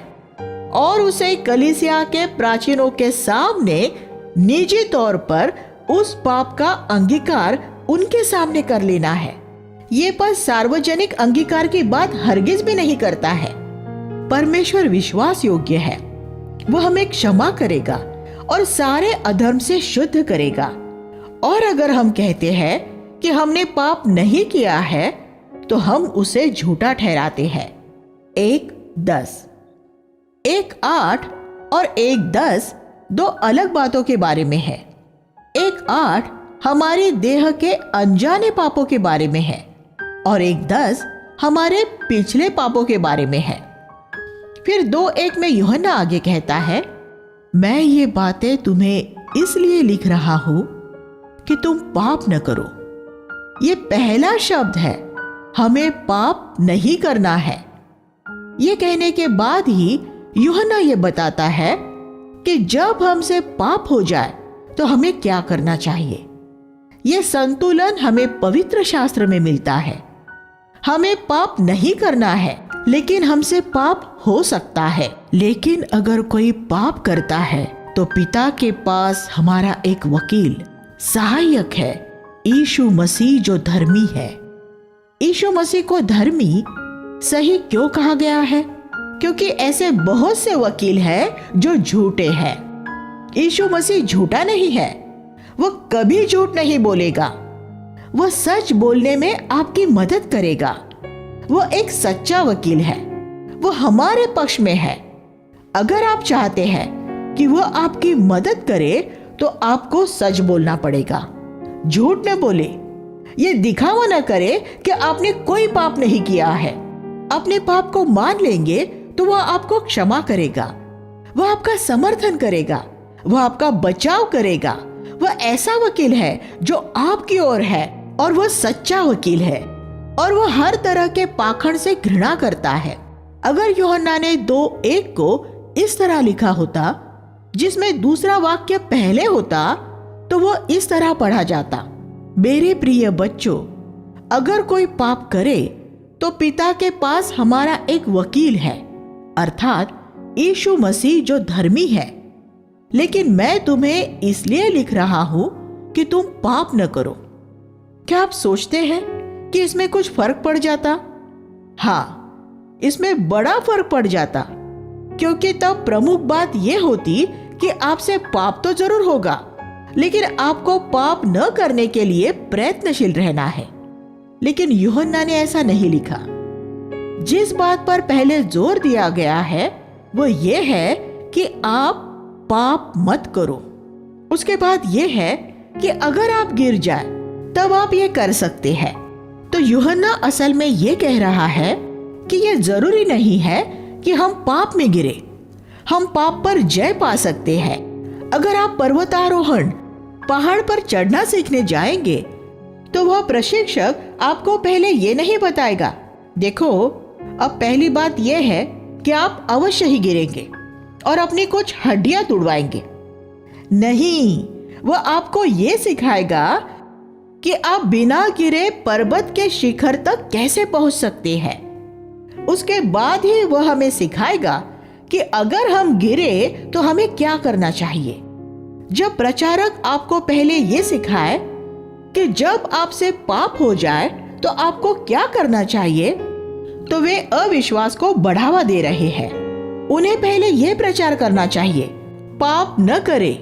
और उसे कलीसिया के प्राचीनों के सामने निजी तौर पर उस पाप का अंगीकार उनके सामने कर लेना है। ये पद सार्वजनिक अंगीकार की बात हरगिज भी नहीं करता है। परमेश्वर विश्वास योग्य है, वह हमें क्षमा करेगा और सारे अधर्म से शुद्ध करेगा। और अगर हम कहते हैं कि हमने पाप नहीं किया है तो हम उसे झूठा ठहराते हैं। 1:10 1:8 और 1:10 2 अलग बातों के बारे में है। 1:8 हमारे देह के अनजाने पापों के बारे में है और 1:10 हमारे पिछले पापों के बारे में है। फिर 2:1 में यूहन्ना आगे कहता है, मैं ये बातें तुम्हें इसलिए लिख रहा हूं कि तुम पाप न करो। ये पहला शब्द है, हमें पाप नहीं करना है। ये कहने के बाद ही यूहन्ना ये बताता है कि जब हमसे पाप हो जाए तो हमें क्या करना चाहिए। ये संतुलन हमें पवित्र शास्त्र में मिलता है। हमें पाप नहीं करना है, लेकिन हमसे पाप हो सकता है। लेकिन अगर कोई पाप करता है तो पिता के पास हमारा एक वकील, सहायक है, यीशु मसीह जो धर्मी है। यीशु मसीह को धर्मी सही क्यों कहा गया है? क्योंकि ऐसे बहुत से वकील हैं जो झूठे हैं। यीशु मसीह झूठा नहीं है, वो कभी झूठ नहीं बोलेगा। वो सच बोलने में आपकी मदद करेगा। वो एक सच्चा वकील है, वो हमारे पक्ष में है। अगर आप चाहते हैं कि वो आपकी मदद करे तो आपको सच बोलना पड़ेगा। झूठ न बोले, ये दिखावा न करे कि आपने कोई पाप नहीं किया है। अपने पाप को मान लेंगे तो वह आपको क्षमा करेगा, वह आपका समर्थन करेगा, वह आपका बचाव करेगा। वह ऐसा वकील है जो आपकी ओर है और वह सच्चा वकील है और वह हर तरह के पाखंड से घृणा करता है। अगर यूहन्ना ने 2:1 को इस तरह लिखा होता, जिसमें दूसरा वाक्य पहले होता, तो वह इस तरह पढ़ा जाता, मेरे प्रिय बच्चों, अगर कोई पाप करे तो पिता के पास हमारा एक वकील है, अर्थात यीशु मसीह जो धर्मी है। लेकिन मैं तुम्हें इसलिए लिख रहा हूं कि तुम पाप न करो। क्या आप सोचते हैं कि इसमें कुछ फर्क पड़ जाता? हाँ, इसमें बड़ा फर्क पड़ जाता, क्योंकि तब प्रमुख बात यह होती कि आपसे पाप तो जरूर होगा, लेकिन आपको पाप न करने के लिए प्रयत्नशील रहना है। लेकिन यूहन्ना ने ऐसा नहीं लिखा। जिस बात पर पहले जोर दिया गया है वो ये है कि आप पाप मत करो। उसके बाद ये है कि अगर आप गिर जाए तब आप ये कर सकते हैं। तो यूहन्ना असल में ये कह रहा है कि ये जरूरी नहीं है कि हम पाप में गिरे, हम पाप पर जय पा सकते हैं। अगर आप पर्वतारोहण पहाड़ पर चढ़ना सीखने जाएंगे तो वह प्रशिक्षक आपको पहले ये नहीं बताएगा, देखो अब पहली बात यह है कि आप अवश्य ही गिरेंगे और अपनी कुछ हड्डियां तुड़वाएंगे। नहीं, वह आपको ये सिखाएगा कि आप बिना गिरे पर्वत के शिखर तक कैसे पहुंच सकते हैं। उसके बाद ही वह हमें सिखाएगा कि अगर हम गिरे तो हमें क्या करना चाहिए। जब प्रचारक आपको पहले ये सिखाए कि जब आपसे पाप हो जाए तो आपको क्या करना चाहिए, तो वे अविश्वास को बढ़ावा दे रहे हैं। उन्हें पहले यह प्रचार करना चाहिए, पाप न करे,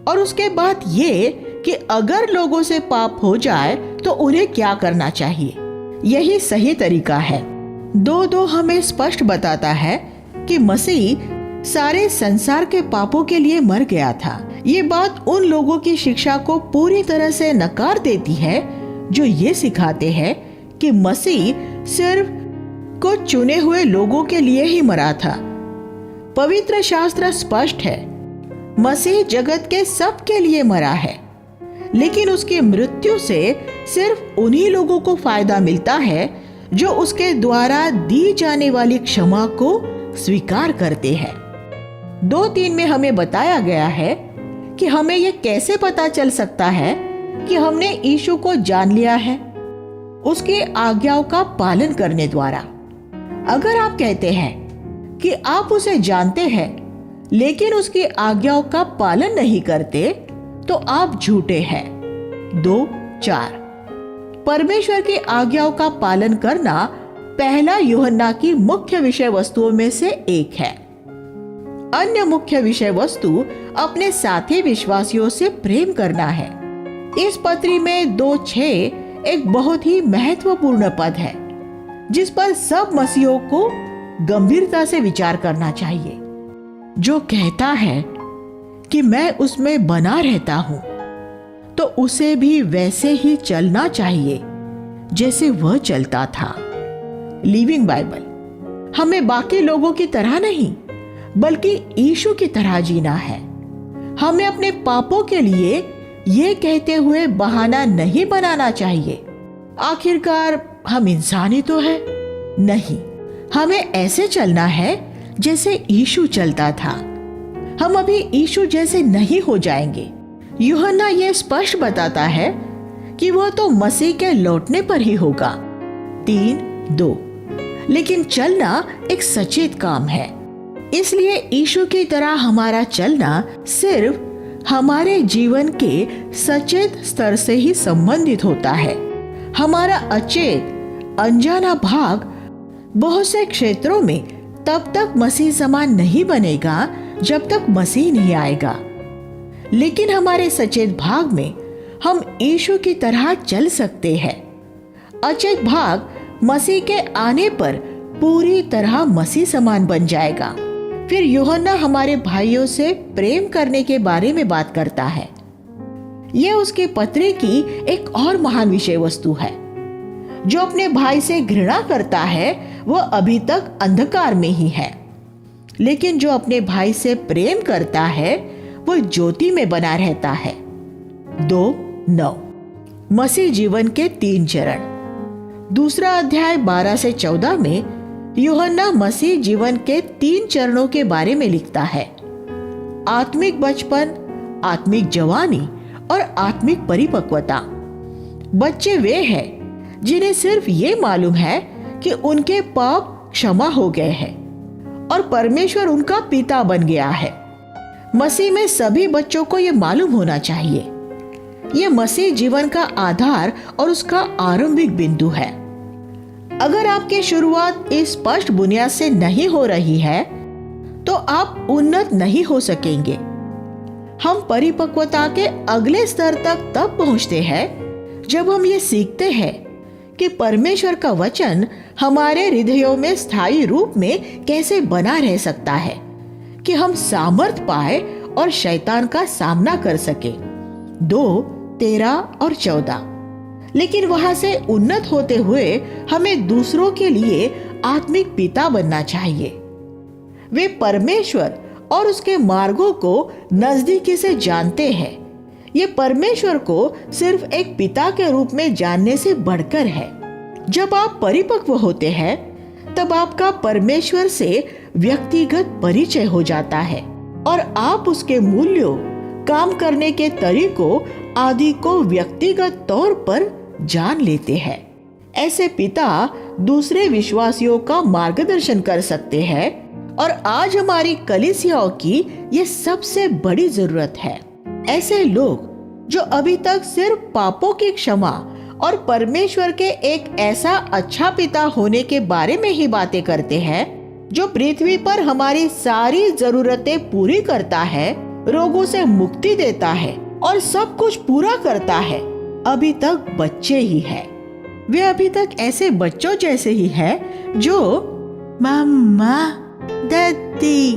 और उसके बाद ये कि अगर लोगों से पाप हो जाए तो उन्हें क्या करना चाहिए। यही सही तरीका है। 2:2 हमें स्पष्ट बताता है कि मसीह सारे संसार के पापों के लिए मर गया था। ये बात उन लोगों की शिक्षा को पूरी तरह से नकार देती है जो ये सिखाते हैं कि मसीह सिर्फ कुछ चुने हुए लोगों के लिए ही मरा था। पवित्र शास्त्र स्पष्ट है, मसीह जगत के सब के लिए मरा है, लेकिन उसकी मृत्यु से सिर्फ उन्हीं लोगों को फायदा मिलता है जो उसके द्वारा दी जाने वाली क्षमा को स्वीकार करते हैं। 2:3 में हमें बताया गया है कि हमें यह कैसे पता चल सकता है कि हमने यीशु को जान लिया है, उसकी आज्ञाओं का पालन करने द्वारा। अगर आप कहते हैं कि आप उसे जानते हैं लेकिन उसकी आज्ञाओं का पालन नहीं करते तो आप झूठे हैं। 2:4 परमेश्वर की आज्ञाओं का पालन करना पहला यूहन्ना की मुख्य विषय वस्तुओं में से एक है। अन्य मुख्य विषय वस्तु अपने साथी विश्वासियों से प्रेम करना है। इस पत्री में 2:6 एक बहुत ही महत्वपूर्ण पद है जिस पर सब मसीहों को गंभीरता से विचार करना चाहिए, जो कहता है कि मैं उसमें बना रहता हूं तो उसे भी वैसे ही चलना चाहिए जैसे वह चलता था। Living Bible. हमें बाकी लोगों की तरह नहीं बल्कि यीशु की तरह जीना है। हमें अपने पापों के लिए ये कहते हुए बहाना नहीं बनाना चाहिए, आखिरकार हम इंसान ही तो है। नहीं, हमें ऐसे चलना है जैसे यीशु चलता था। हम अभी यीशु जैसे नहीं हो जाएंगे। यूहन्ना ये स्पष्ट बताता है कि वह तो मसीह के लौटने पर ही होगा। 3:2 लेकिन चलना एक सचेत काम है, इसलिए यीशु की तरह हमारा चलना सिर्फ हमारे जीवन के सचेत स्तर से ही संबंधित होता है। हमारा अचेत अनजाना भाग बहुत से क्षेत्रों में तब तक मसीह समान नहीं बनेगा जब तक मसीह नहीं आएगा। लेकिन हमारे सचेत भाग में हम यीशु की तरह चल सकते हैं। अचेत भाग मसीह के आने पर पूरी तरह मसीह समान बन जाएगा। फिर यूहन्ना हमारे भाइयों से प्रेम करने के बारे में बात करता है। यह उसके पत्री की एक और महान विषय वस्तु है। जो अपने भाई से घृणा करता है वह अभी तक अंधकार में ही है, लेकिन जो अपने भाई से प्रेम करता है वह ज्योति में बना रहता है। 2:9 मसीह जीवन के 3 चरण। दूसरा अध्याय 12 से 14 में यूहन्ना मसीह जीवन के 3 चरणों के बारे में लिखता है। आत्मिक बचपन, आत्मिक जवानी और आत्मिक परिपक्वता। बच्चे वे हैं जिन्हें सिर्फ ये मालूम है कि उनके पाप क्षमा हो गए हैं और परमेश्वर उनका पिता बन गया है। मसीह में सभी बच्चों को यह मालूम होना चाहिए। यह मसीह जीवन का आधार और उसका आरंभिक बिंदु है। अगर आपकी शुरुआत इस स्पष्ट बुनियाद से नहीं हो रही है तो आप उन्नत नहीं हो सकेंगे। हम परिपक्वता के अगले स्तर तक तब पहुंचते हैं जब हम ये सीखते हैं कि परमेश्वर का वचन हमारे हृदयों में स्थायी रूप में कैसे बना रह सकता है, कि हम सामर्थ पाए और शैतान का सामना कर सके। 2:13 और 14। लेकिन वहां से उन्नत होते हुए हमें दूसरों के लिए आत्मिक पिता बनना चाहिए। वे परमेश्वर और उसके मार्गों को नजदीकी से जानते हैं। ये परमेश्वर को सिर्फ एक पिता के रूप में जानने से बढ़कर है। जब आप परिपक्व होते हैं तब आपका परमेश्वर से व्यक्तिगत परिचय हो जाता है और आप उसके मूल्यों, काम करने के तरीकों आदि को व्यक्तिगत तौर पर जान लेते हैं। ऐसे पिता दूसरे विश्वासियों का मार्गदर्शन कर सकते हैं और आज हमारी कलीसियाओं की ये सबसे बड़ी जरूरत है। ऐसे लोग जो अभी तक सिर्फ पापों की क्षमा और परमेश्वर के एक ऐसा अच्छा पिता होने के बारे में ही बातें करते हैं जो पृथ्वी पर हमारी सारी जरूरतें पूरी करता है, रोगों से मुक्ति देता है और सब कुछ पूरा करता है, अभी तक बच्चे ही हैं। वे अभी तक ऐसे बच्चों जैसे ही हैं जो मम्मा, दादी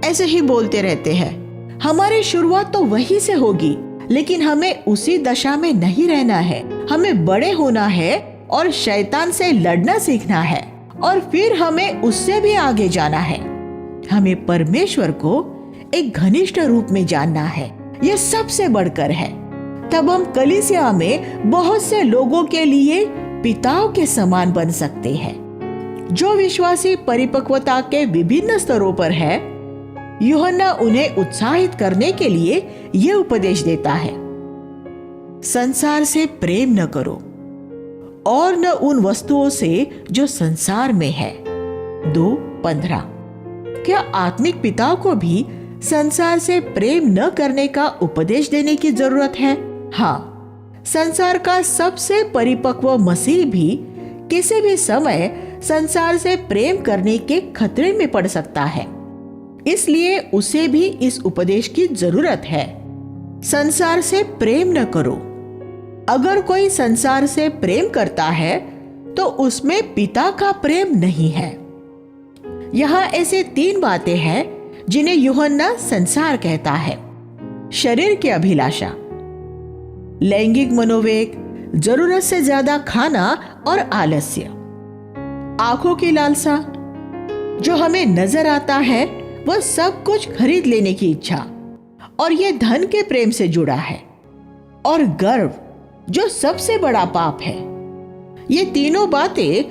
ऐसे ही बोलते रहते हैं। हमारी शुरुआत तो वही से होगी, लेकिन हमें उसी दशा में नहीं रहना है। हमें बड़े होना है और शैतान से लड़ना सीखना है और फिर हमें उससे भी आगे जाना है। हमें परमेश्वर को एक घनिष्ठ रूप में जानना है। यह सबसे बढ़कर है। तब हम कलीसिया में बहुत से लोगों के लिए पिताओं के समान बन सकते हैं। जो विश्वासी परिपक्वता के विभिन्न स्तरों पर है, यूहन्ना उन्हें उत्साहित करने के लिए यह उपदेश देता है। संसार से प्रेम न करो और न उन वस्तुओं से जो संसार में है। 2:15। क्या आत्मिक पिताओं को भी संसार से प्रेम न करने का उपदेश देने की जरूरत है? हाँ, संसार का सबसे परिपक्व मसीह भी किसी भी समय संसार से प्रेम करने के खतरे में पड़ सकता है। इसलिए उसे भी इस उपदेश की जरूरत है। संसार से प्रेम न करो। अगर कोई संसार से प्रेम करता है तो उसमें पिता का प्रेम नहीं है। यहाँ ऐसे 3 बातें हैं जिन्हें यूहन्ना संसार कहता है। शरीर की अभिलाषा, लैंगिक मनोवेग, जरूरत से ज्यादा खाना और आलस्य, आंखों की लालसा, जो हमें नजर आता है वह सब कुछ खरीद लेने की इच्छा और यह धन के प्रेम से जुड़ा है, और गर्व जो सबसे बड़ा पाप है। ये तीनों बातें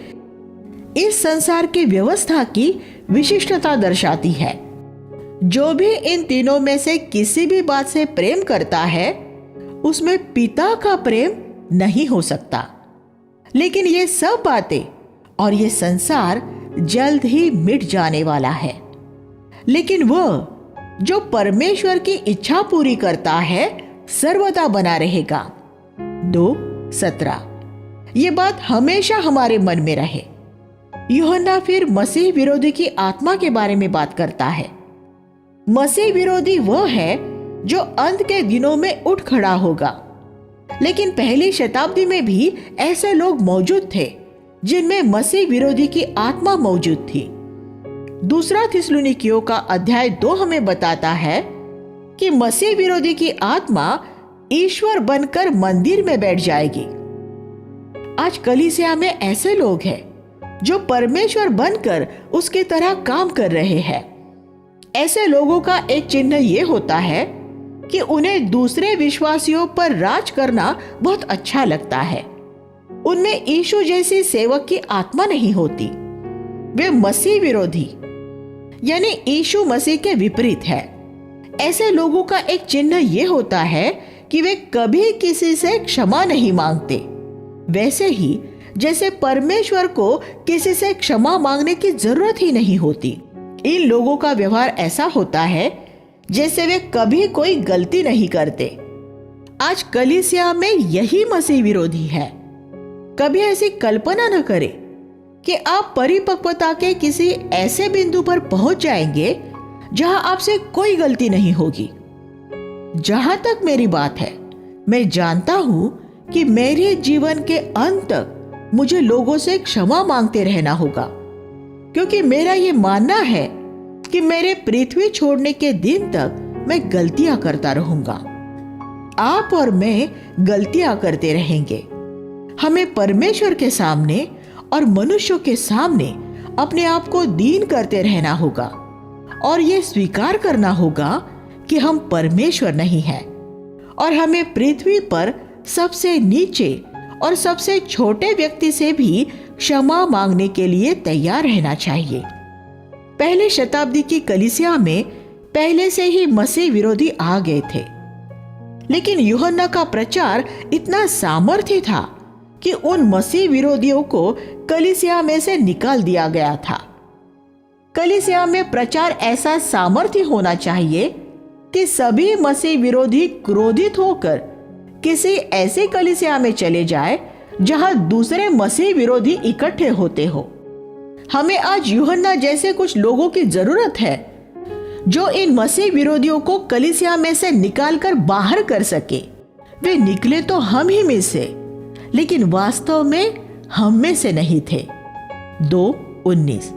इस संसार की व्यवस्था की विशिष्टता दर्शाती है। जो भी इन तीनों में से किसी भी बात से प्रेम करता है उसमें पिता का प्रेम नहीं हो सकता। लेकिन ये सब बातें और ये संसार जल्द ही मिट जाने वाला है, लेकिन वह जो परमेश्वर की इच्छा पूरी करता है सर्वदा बना रहेगा। 2:17। ये बात हमेशा हमारे मन में रहे। यूहन्ना फिर मसीह विरोधी की आत्मा के बारे में बात करता है। मसीह विरोधी वह है जो अंत के दिनों में उठ खड़ा होगा। लेकिन पहली शताब्दी में भी ऐसे लोग मौजूद थे जिनमें मसीह विरोधी की आत्मा मौजूद थी। दूसरा थिस्सलुनीकियों का अध्याय 2 हमें बताता है कि मसीह विरोधी की आत्मा ईश्वर बनकर मंदिर में बैठ जाएगी। आज कलीसिया में ऐसे लोग हैं जो परमेश्वर बनकर उसकी तरह काम कर रहे हैं। ऐसे लोगों का एक चिन्ह यह होता है कि उन्हें दूसरे विश्वासियों पर राज करना बहुत अच्छा लगता है। उनमें यीशु जैसी सेवक की आत्मा नहीं होती। वे मसीह विरोधी यानी यीशु मसीह के विपरीत है। ऐसे लोगों का एक चिन्ह यह होता है कि वे कभी किसी से क्षमा नहीं मांगते, वैसे ही जैसे परमेश्वर को किसी से क्षमा मांगने की जरूरत ही नहीं होती। इन लोगों का व्यवहार ऐसा होता है जैसे वे कभी कोई गलती नहीं करते। आज कलीसिया में यही मसीह विरोधी है। कभी ऐसी कल्पना न करें कि आप परिपक्वता के किसी ऐसे बिंदु पर पहुंच जाएंगे जहां आपसे कोई गलती नहीं होगी। जहां तक मेरी बात है, मैं जानता हूं कि मेरे जीवन के अंत तक मुझे लोगों से क्षमा मांगते रहना होगा, क्योंकि मेरा ये मानना है कि मेरे पृथ्वी छोड़ने के दिन तक मैं गलतियां करता रहूंगा। आप और मैं गलतियां करते रहेंगे। हमें परमेश्वर के सामने और मनुष्यों के सामने अपने आप को दीन करते रहना होगा और ये स्वीकार करना होगा कि हम परमेश्वर नहीं हैं और हमें पृथ्वी पर सबसे नीचे और सबसे छोटे व्यक्ति से भी क्षमा मांगने के लिए तैयार रहना चाहिए। पहले शताब्दी की कलीसिया में पहले से ही मसीह विरोधी आ गए थे, लेकिन यूहन्ना का प्रचार इतना सामर्थ्य था कि उन मसीह विरोधियों को कलीसिया में से निकाल दिया गया था। कलीसिया में प्रचार ऐसा सामर्थ्य होना चाहिए कि सभी मसीह विरोधी क्रोधित होकर किसी ऐसे कलीसिया में चले जाए जहां दूसरे मसीह विरोधी इकट्ठे होते हो। हमें आज यूहन्ना जैसे कुछ लोगों की जरूरत है जो इन मसीह विरोधियों को कलीसिया में से निकालकर बाहर कर सके। वे निकले तो हम ही में से, लेकिन वास्तव में हम में से नहीं थे। 2:19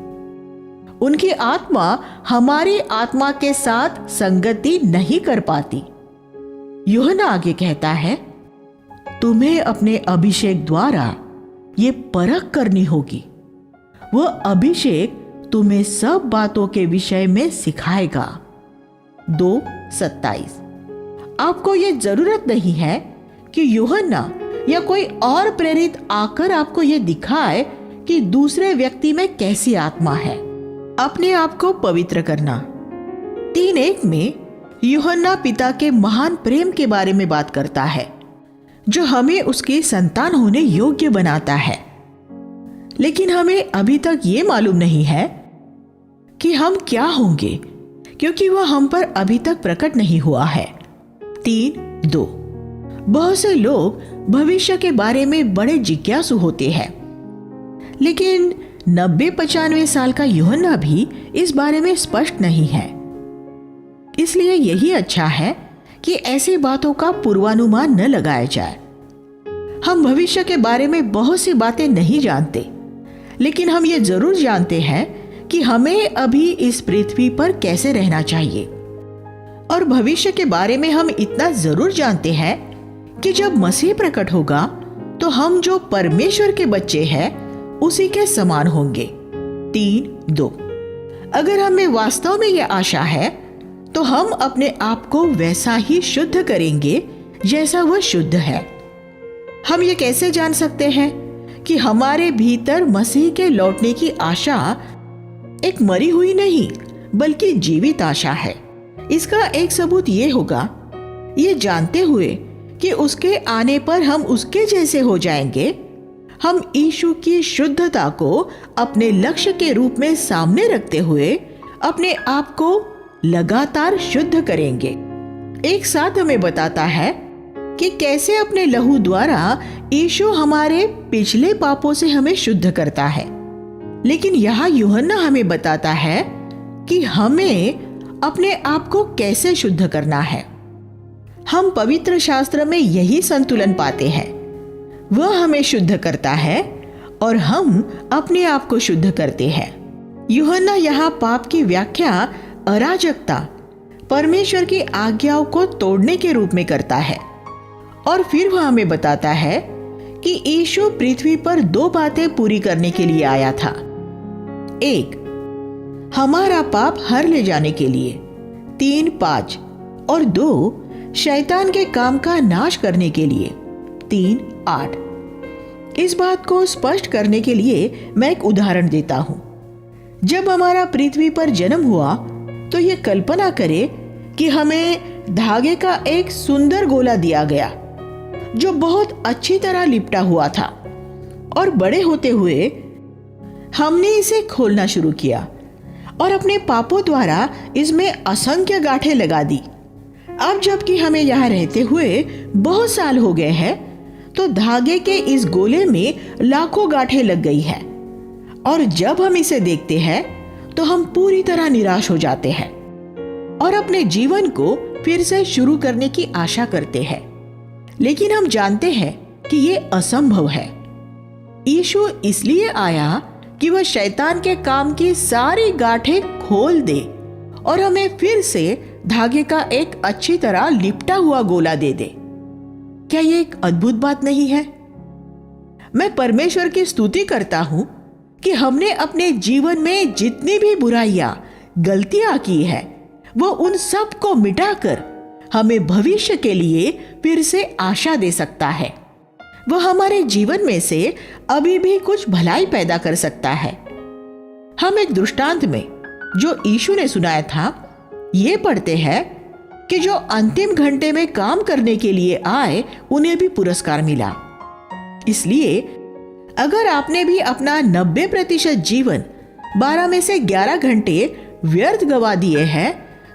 उनकी आत्मा हमारी आत्मा के साथ संगति नहीं कर पाती। यूहन्ना आगे कहता है, तुम्हें अपने अभिषेक द्वारा ये परख करनी होगी। वह अभिषेक तुम्हें सब बातों के विषय में सिखाएगा। 2:27 आपको ये जरूरत नहीं है कि यूहन्ना या कोई और प्रेरित आकर आपको यह दिखाए कि दूसरे व्यक्ति में कैसी आत्मा है। अपने आप को पवित्र करना। 3:1 में यूहन्ना पिता के महान प्रेम के बारे में बात करता है जो हमें उसकी संतान होने योग्य बनाता है। लेकिन हमें अभी तक ये मालूम नहीं है कि हम क्या होंगे, क्योंकि वह हम पर अभी तक प्रकट नहीं हुआ है। 3:2 बहुत से लोग भविष्य के बारे में बड़े जिज्ञासु होते हैं, लेकिन 90-95 साल का यूहन्ना भी इस बारे में स्पष्ट नहीं है। इसलिए यही अच्छा है कि ऐसी बातों का पूर्वानुमान न लगाया जाए। हम भविष्य के बारे में बहुत सी बातें नहीं जानते, लेकिन हम ये जरूर जानते हैं कि हमें अभी इस पृथ्वी पर कैसे रहना चाहिए। और भविष्य के बारे में हम इतना जरूर जानते हैं कि जब मसीह प्रकट होगा तो हम जो परमेश्वर के बच्चे हैं उसी के समान होंगे। 3:2 अगर हमें वास्तव में यह आशा है तो हम अपने आप को वैसा ही शुद्ध करेंगे जैसा वह शुद्ध है। हम ये कैसे जान सकते हैं कि हमारे भीतर मसीह के लौटने की आशा एक मरी हुई नहीं बल्कि जीवित आशा है। इसका एक सबूत ये होगा, ये जानते हुए कि उसके आने पर हम उसके जैसे हो जाएंगे, हम यीशु की शुद्धता को अपने लक्ष्य के रूप में सामने रखते हुए अपने आप को लगातार शुद्ध करेंगे। एक साथ हमें बताता है कि कैसे अपने लहू द्वारा यीशु हमारे पिछले पापों से हमें शुद्ध करता है। लेकिन यहाँ यूहन्ना हमें बताता है कि हमें अपने आप को कैसे शुद्ध करना है। हम पवित्र शास्त्र में यही संतुलन पाते हैं। वह हमें शुद्ध करता है और हम अपने आप को शुद्ध करते हैं। यूहन्ना यहाँ पाप की व्याख्या अराजकता, परमेश्वर की आज्ञाओं को तोड़ने के रूप में करता है। और फिर वह हमें बताता है कि यीशु पृथ्वी पर 2 बातें पूरी करने के लिए आया था। 1, हमारा पाप हर ले जाने के लिए, 3:5, और 2, शैतान के काम का नाश करने के लिए, 3:8। इस बात को स्पष्ट करने के लिए मैं एक उदाहरण देता हूं। जब हमारा पृथ्वी पर जन्म हुआ तो ये कल्पना करें कि हमें धागे का एक सुंदर गोला दिया गया जो बहुत अच्छी तरह लिपटा हुआ था, और बड़े होते हुए हमने इसे खोलना शुरू किया और अपने पापों द्वारा इसमें असंख्य गांठें लगा दी। अब जबकि हमें यहाँ रहते हुए बहुत साल हो गए हैं, तो धागे के इस गोले में लाखों गांठें लग गई है, और जब हम इसे देखते हैं तो हम पूरी तरह निराश हो जाते हैं और अपने जीवन को फिर से शुरू करने की आशा करते हैं। लेकिन हम जानते हैं कि ये असंभव है। यीशु इसलिए आया कि वह शैतान के काम की सारी गांठें खोल दे और हमें फिर से धागे का एक अच्छी तरह लिपटा हुआ गोला दे दे। क्या ये एक अद्भुत बात नहीं है? मैं परमेश्वर की स्तुति करता हूं कि हमने अपने जीवन में जितनी भी बुराइयां, गलतियां की है, वो उन सब को मिटाकर हमें भविष्य के लिए फिर से आशा दे सकता है। वह हमारे जीवन में से अभी भी कुछ भलाई पैदा कर सकता है। हम एक दृष्टांत में जो यीशु ने सुनाया था, ये पढ़ते हैं कि जो अंतिम घंटे में काम करने के लिए आए, उन्हें भी पुरस्कार मिला। इसलिए अगर आपने भी अपना 90% जीवन 12 में से 11 घंटे व्यर्थ गवा दिए हैं,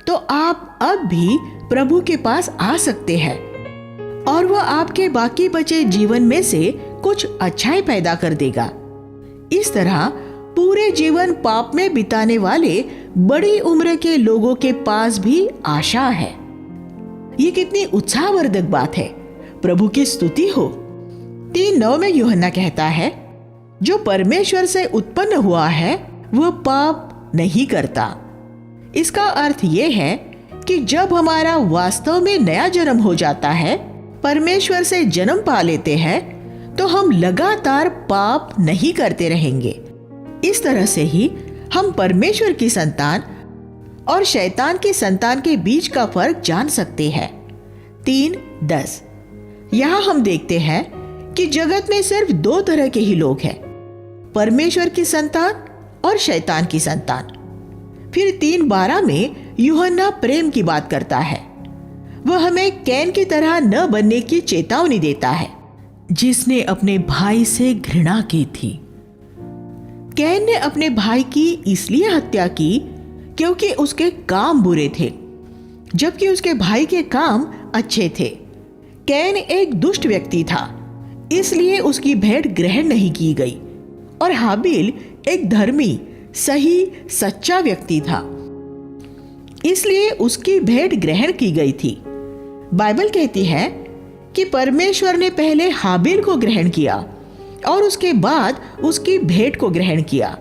तो आप अब भी प्रभु के पास आ सकते हैं और वह आपके बाकी बचे जीवन में से कुछ अच्छाई पैदा कर देगा। इस तरह पूरे जीवन पाप में बिताने वाले बड़ी उम्र के लोगों के पास भी आशा है। ये कितनी उत्साहवर्धक बात है। प्रभु की स्तुति हो। 3:9 में यूहन्ना कहता है, जो परमेश्वर से उत्पन्न हुआ है वह पाप नहीं करता। इसका अर्थ यह है कि जब हमारा वास्तव में नया जन्म हो जाता है, परमेश्वर से जन्म पा लेते हैं, तो हम लगातार पाप नहीं करते रहेंगे। इस तरह से ही हम परमेश्वर की संतान और शैतान की संतान के बीच का फर्क जान सकते हैं। 3:10 यहाँ हम देखते हैं कि जगत में सिर्फ 2 तरह के ही लोग हैं, परमेश्वर की संतान और शैतान की संतान। फिर 3:12 में यूहन्ना प्रेम की बात करता है। वह हमें कैन की तरह न बनने की चेतावनी देता है, जिसने अपने भाई से घृणा की थी। कैन ने अपने भाई की इसलिए हत्या की क्योंकि उसके काम बुरे थे, जबकि उसके भाई के काम अच्छे थे। कैन एक दुष्ट व्यक्ति था, इसलिए उसकी भेंट ग्रहण नहीं की गई, और हाबिल एक धर्मी, सही, सच्चा व्यक्ति था, इसलिए उसकी भेंट ग्रहण की गई थी। बाइबल कहती है कि परमेश्वर ने पहले हाबिल को ग्रहण किया और उसके बाद उसकी भेंट को ग्रहण किया,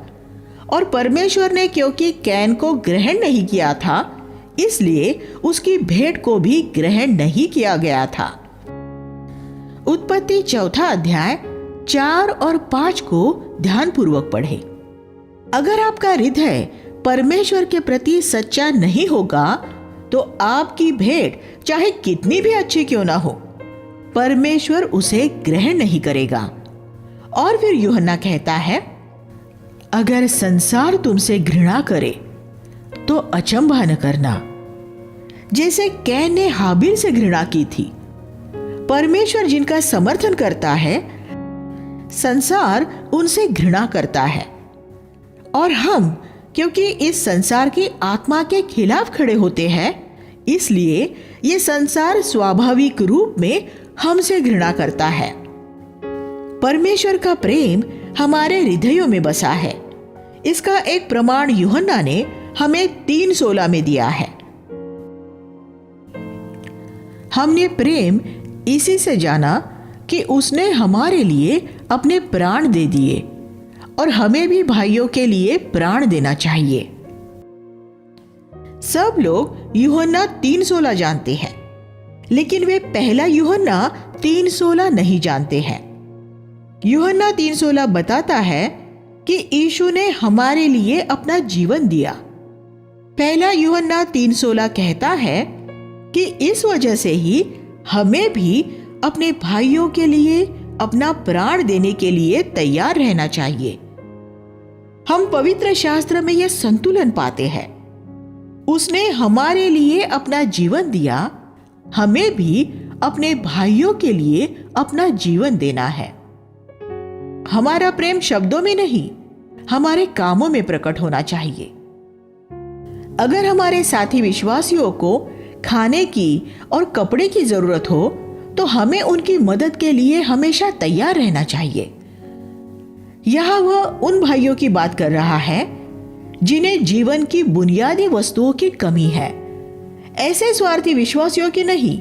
और परमेश्वर ने क्योंकि कैन को ग्रहण नहीं किया था, इसलिए उसकी भेंट को भी ग्रहण नहीं किया गया था। उत्पत्ति 4 अध्याय 4 और 5 को ध्यानपूर्वक पढ़ें। अगर आपका हृदय परमेश्वर के प्रति सच्चा नहीं होगा, तो आपकी भेंट चाहे कितनी भी अच्छी क्यों ना हो, परमेश्वर उसे ग्रहण नहीं करेगा। और फिर यूहन्ना कहता है, अगर संसार तुमसे घृणा करे तो अचंभा न करना, जैसे कैन ने हाबिल से घृणा की थी। परमेश्वर जिनका समर्थन करता है, संसार उनसे घृणा करता है, और हम क्योंकि इस संसार की आत्मा के खिलाफ खड़े होते हैं, इसलिए ये संसार स्वाभाविक रूप में हमसे घृणा करता है। परमेश्वर का प्रेम हमारे हृदयों में बसा है, इसका एक प्रमाण यूहन्ना ने हमें 3:16 में दिया है। हमने प्रेम इसी से जाना कि उसने हमारे लिए अपने प्राण दे दिए और हमें भी भाइयों के लिए प्राण देना चाहिए। सब लोग यूहन्ना 3:16 जानते हैं, लेकिन वे पहला यूहन्ना 3:16 नहीं जानते हैं। यूहन्ना 3:16 बताता है कि यीशु ने हमारे लिए अपना जीवन दिया। पहला यूहन्ना 3:16 कहता है कि इस वजह से ही हमें भी अपने भाइयों के लिए अपना प्राण देने के लिए तैयार रहना चाहिए। हम पवित्र शास्त्र में यह संतुलन पाते हैं। उसने हमारे लिए अपना जीवन दिया, हमें भी अपने भाइयों के लिए अपना जीवन देना है। हमारा प्रेम शब्दों में नहीं, हमारे कामों में प्रकट होना चाहिए। अगर हमारे साथी विश्वासियों को खाने की और कपड़े की जरूरत हो तो हमें उनकी मदद के लिए हमेशा तैयार रहना चाहिए। यहां वह उन भाइयों की बात कर रहा है जिन्हें जीवन की बुनियादी वस्तुओं की कमी है। ऐसे स्वार्थी विश्वासियों की नहीं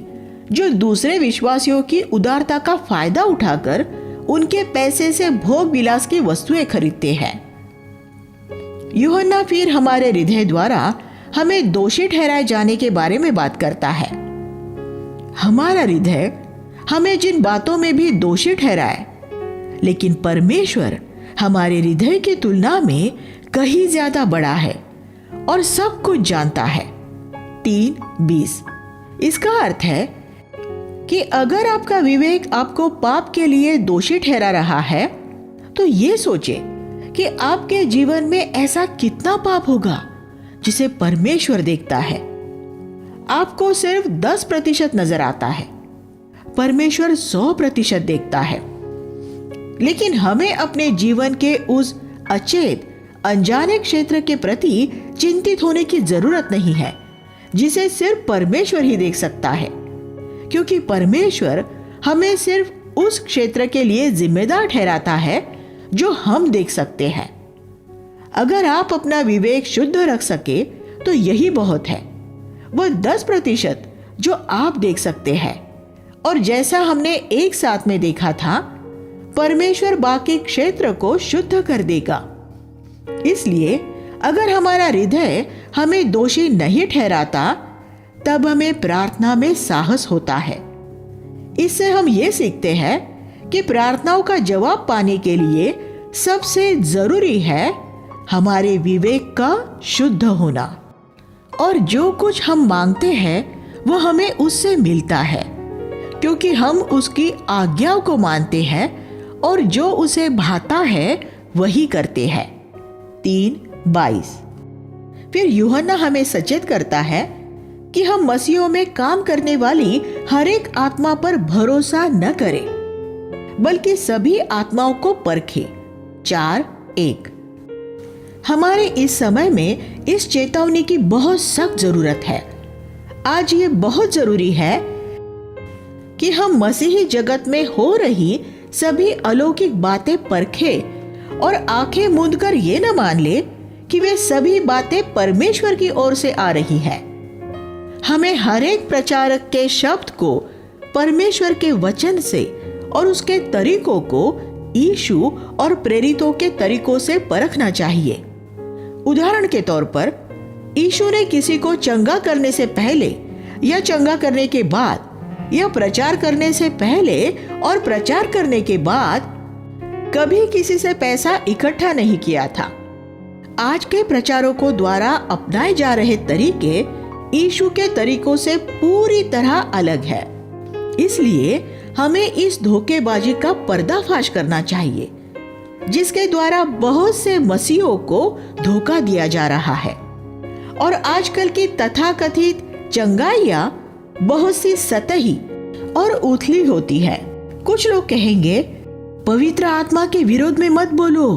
जो दूसरे विश्वासियों की उदारता का फायदा उठाकर उनके पैसे से भोग विलास की वस्तुएं खरीदते हैं। यूहन्ना फिर हमारे हृदय द्वारा हमें दोषी ठहराए जाने के बारे में बात करता है। हमारा हृदय हमें जिन बातों में भी दोषी ठहराए, लेकिन परमेश्वर हमारे हृदय की तुलना में कहीं ज्यादा बड़ा है और सब कुछ जानता है। 3:20 इसका अर्थ है कि अगर आपका विवेक आपको पाप के लिए दोषी ठहरा रहा है तो ये सोचे कि आपके जीवन में ऐसा कितना पाप होगा जिसे परमेश्वर देखता है। आपको सिर्फ 10% नजर आता है, परमेश्वर 100% देखता है। लेकिन हमें अपने जीवन के उस अचेत अनजाने क्षेत्र के प्रति चिंतित होने की जरूरत नहीं है जिसे सिर्फ परमेश्वर ही देख सकता है, क्योंकि परमेश्वर हमें सिर्फ उस क्षेत्र के लिए जिम्मेदार ठहराता है जो हम देख सकते हैं। अगर आप अपना विवेक शुद्ध रख सके तो यही बहुत है। वह 10% जो आप देख सकते हैं, और जैसा हमने एक साथ में देखा था, परमेश्वर बाकी क्षेत्र को शुद्ध कर देगा। इसलिए अगर हमारा हृदय हमें दोषी नहीं ठहराता तब हमें प्रार्थना में साहस होता है। इससे हम ये सीखते हैं कि प्रार्थनाओं का जवाब पाने के लिए सबसे जरूरी है हमारे विवेक का शुद्ध होना, और जो कुछ हम मांगते हैं वह हमें उससे मिलता है क्योंकि हम उसकी आज्ञाओं को मानते हैं और जो उसे भाता है वही करते हैं। 3:22 फिर यूहन्ना हमें सचेत करता है कि हम मसीहों में काम करने वाली हर एक आत्मा पर भरोसा न करें, बल्कि सभी आत्माओं को परखें। 4:1 हमारे इस समय में इस चेतावनी की बहुत सख्त जरूरत है। आज ये बहुत जरूरी है कि हम मसीही जगत में हो रही सभी अलौकिक बातें परखें और आंखें मूंदकर ये न मान ले कि वे सभी बातें परमेश्वर की ओर से आ रही हैं। हमें हर एक प्रचारक के शब्द को परमेश्वर के वचन से और उसके तरीकों को यीशु और प्रेरितों के तरीकों से परखना चाहिए। उदाहरण के तौर पर यीशु ने किसी को चंगा करने से पहले या चंगा करने के बाद या प्रचार करने से पहले और प्रचार करने के बाद कभी किसी से पैसा इकट्ठा नहीं किया था। आज के प्रचारकों द्वारा अपनाए जा रहे तरीके यीशु के तरीकों से पूरी तरह अलग है। इसलिए हमें इस धोखेबाजी का पर्दाफाश करना चाहिए जिसके द्वारा बहुत से मसीहों को धोखा दिया जा रहा है। और आजकल की तथाकथित चंगाइयां बहुत सी सतही और उथली होती है। कुछ लोग कहेंगे पवित्र आत्मा के विरोध में मत बोलो,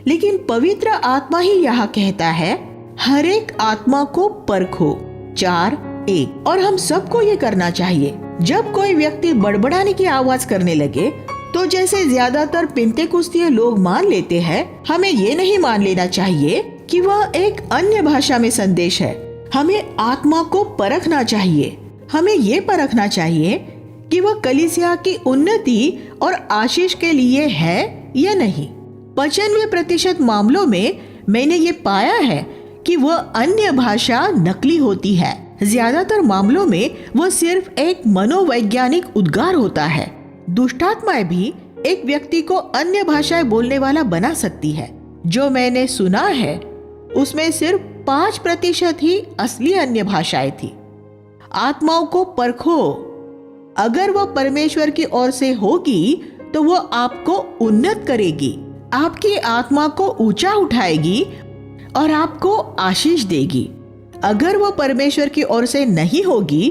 लेकिन पवित्र आत्मा ही यहाँ कहता है हर एक आत्मा को परखो। 4:1 और हम सबको ये करना चाहिए। जब कोई व्यक्ति बड़बड़ाने की आवाज करने लगे तो जैसे ज्यादातर पेंतेकुस्तीय लोग मान लेते हैं, हमें ये नहीं मान लेना चाहिए कि वह एक अन्य भाषा में संदेश है। हमें आत्मा को परखना चाहिए। हमें ये परखना चाहिए कि वह कलीसिया की उन्नति और आशीष के लिए है या नहीं। 95% मामलों में मैंने ये पाया है कि वह अन्य भाषा नकली होती है। ज्यादातर मामलों में वह सिर्फ एक मनोवैज्ञानिक उद्गार होता है। दुष्टात्माएं भी एक व्यक्ति को अन्य भाषाएं बोलने वाला बना सकती है। जो मैंने सुना है उसमें सिर्फ 5% ही असली अन्य भाषाएं थी। आत्माओं को परखो। अगर वह परमेश्वर की ओर से होगी तो वह आपको उन्नत करेगी, आपकी आत्मा को ऊंचा उठाएगी और आपको आशीष देगी। अगर वह परमेश्वर की ओर से नहीं होगी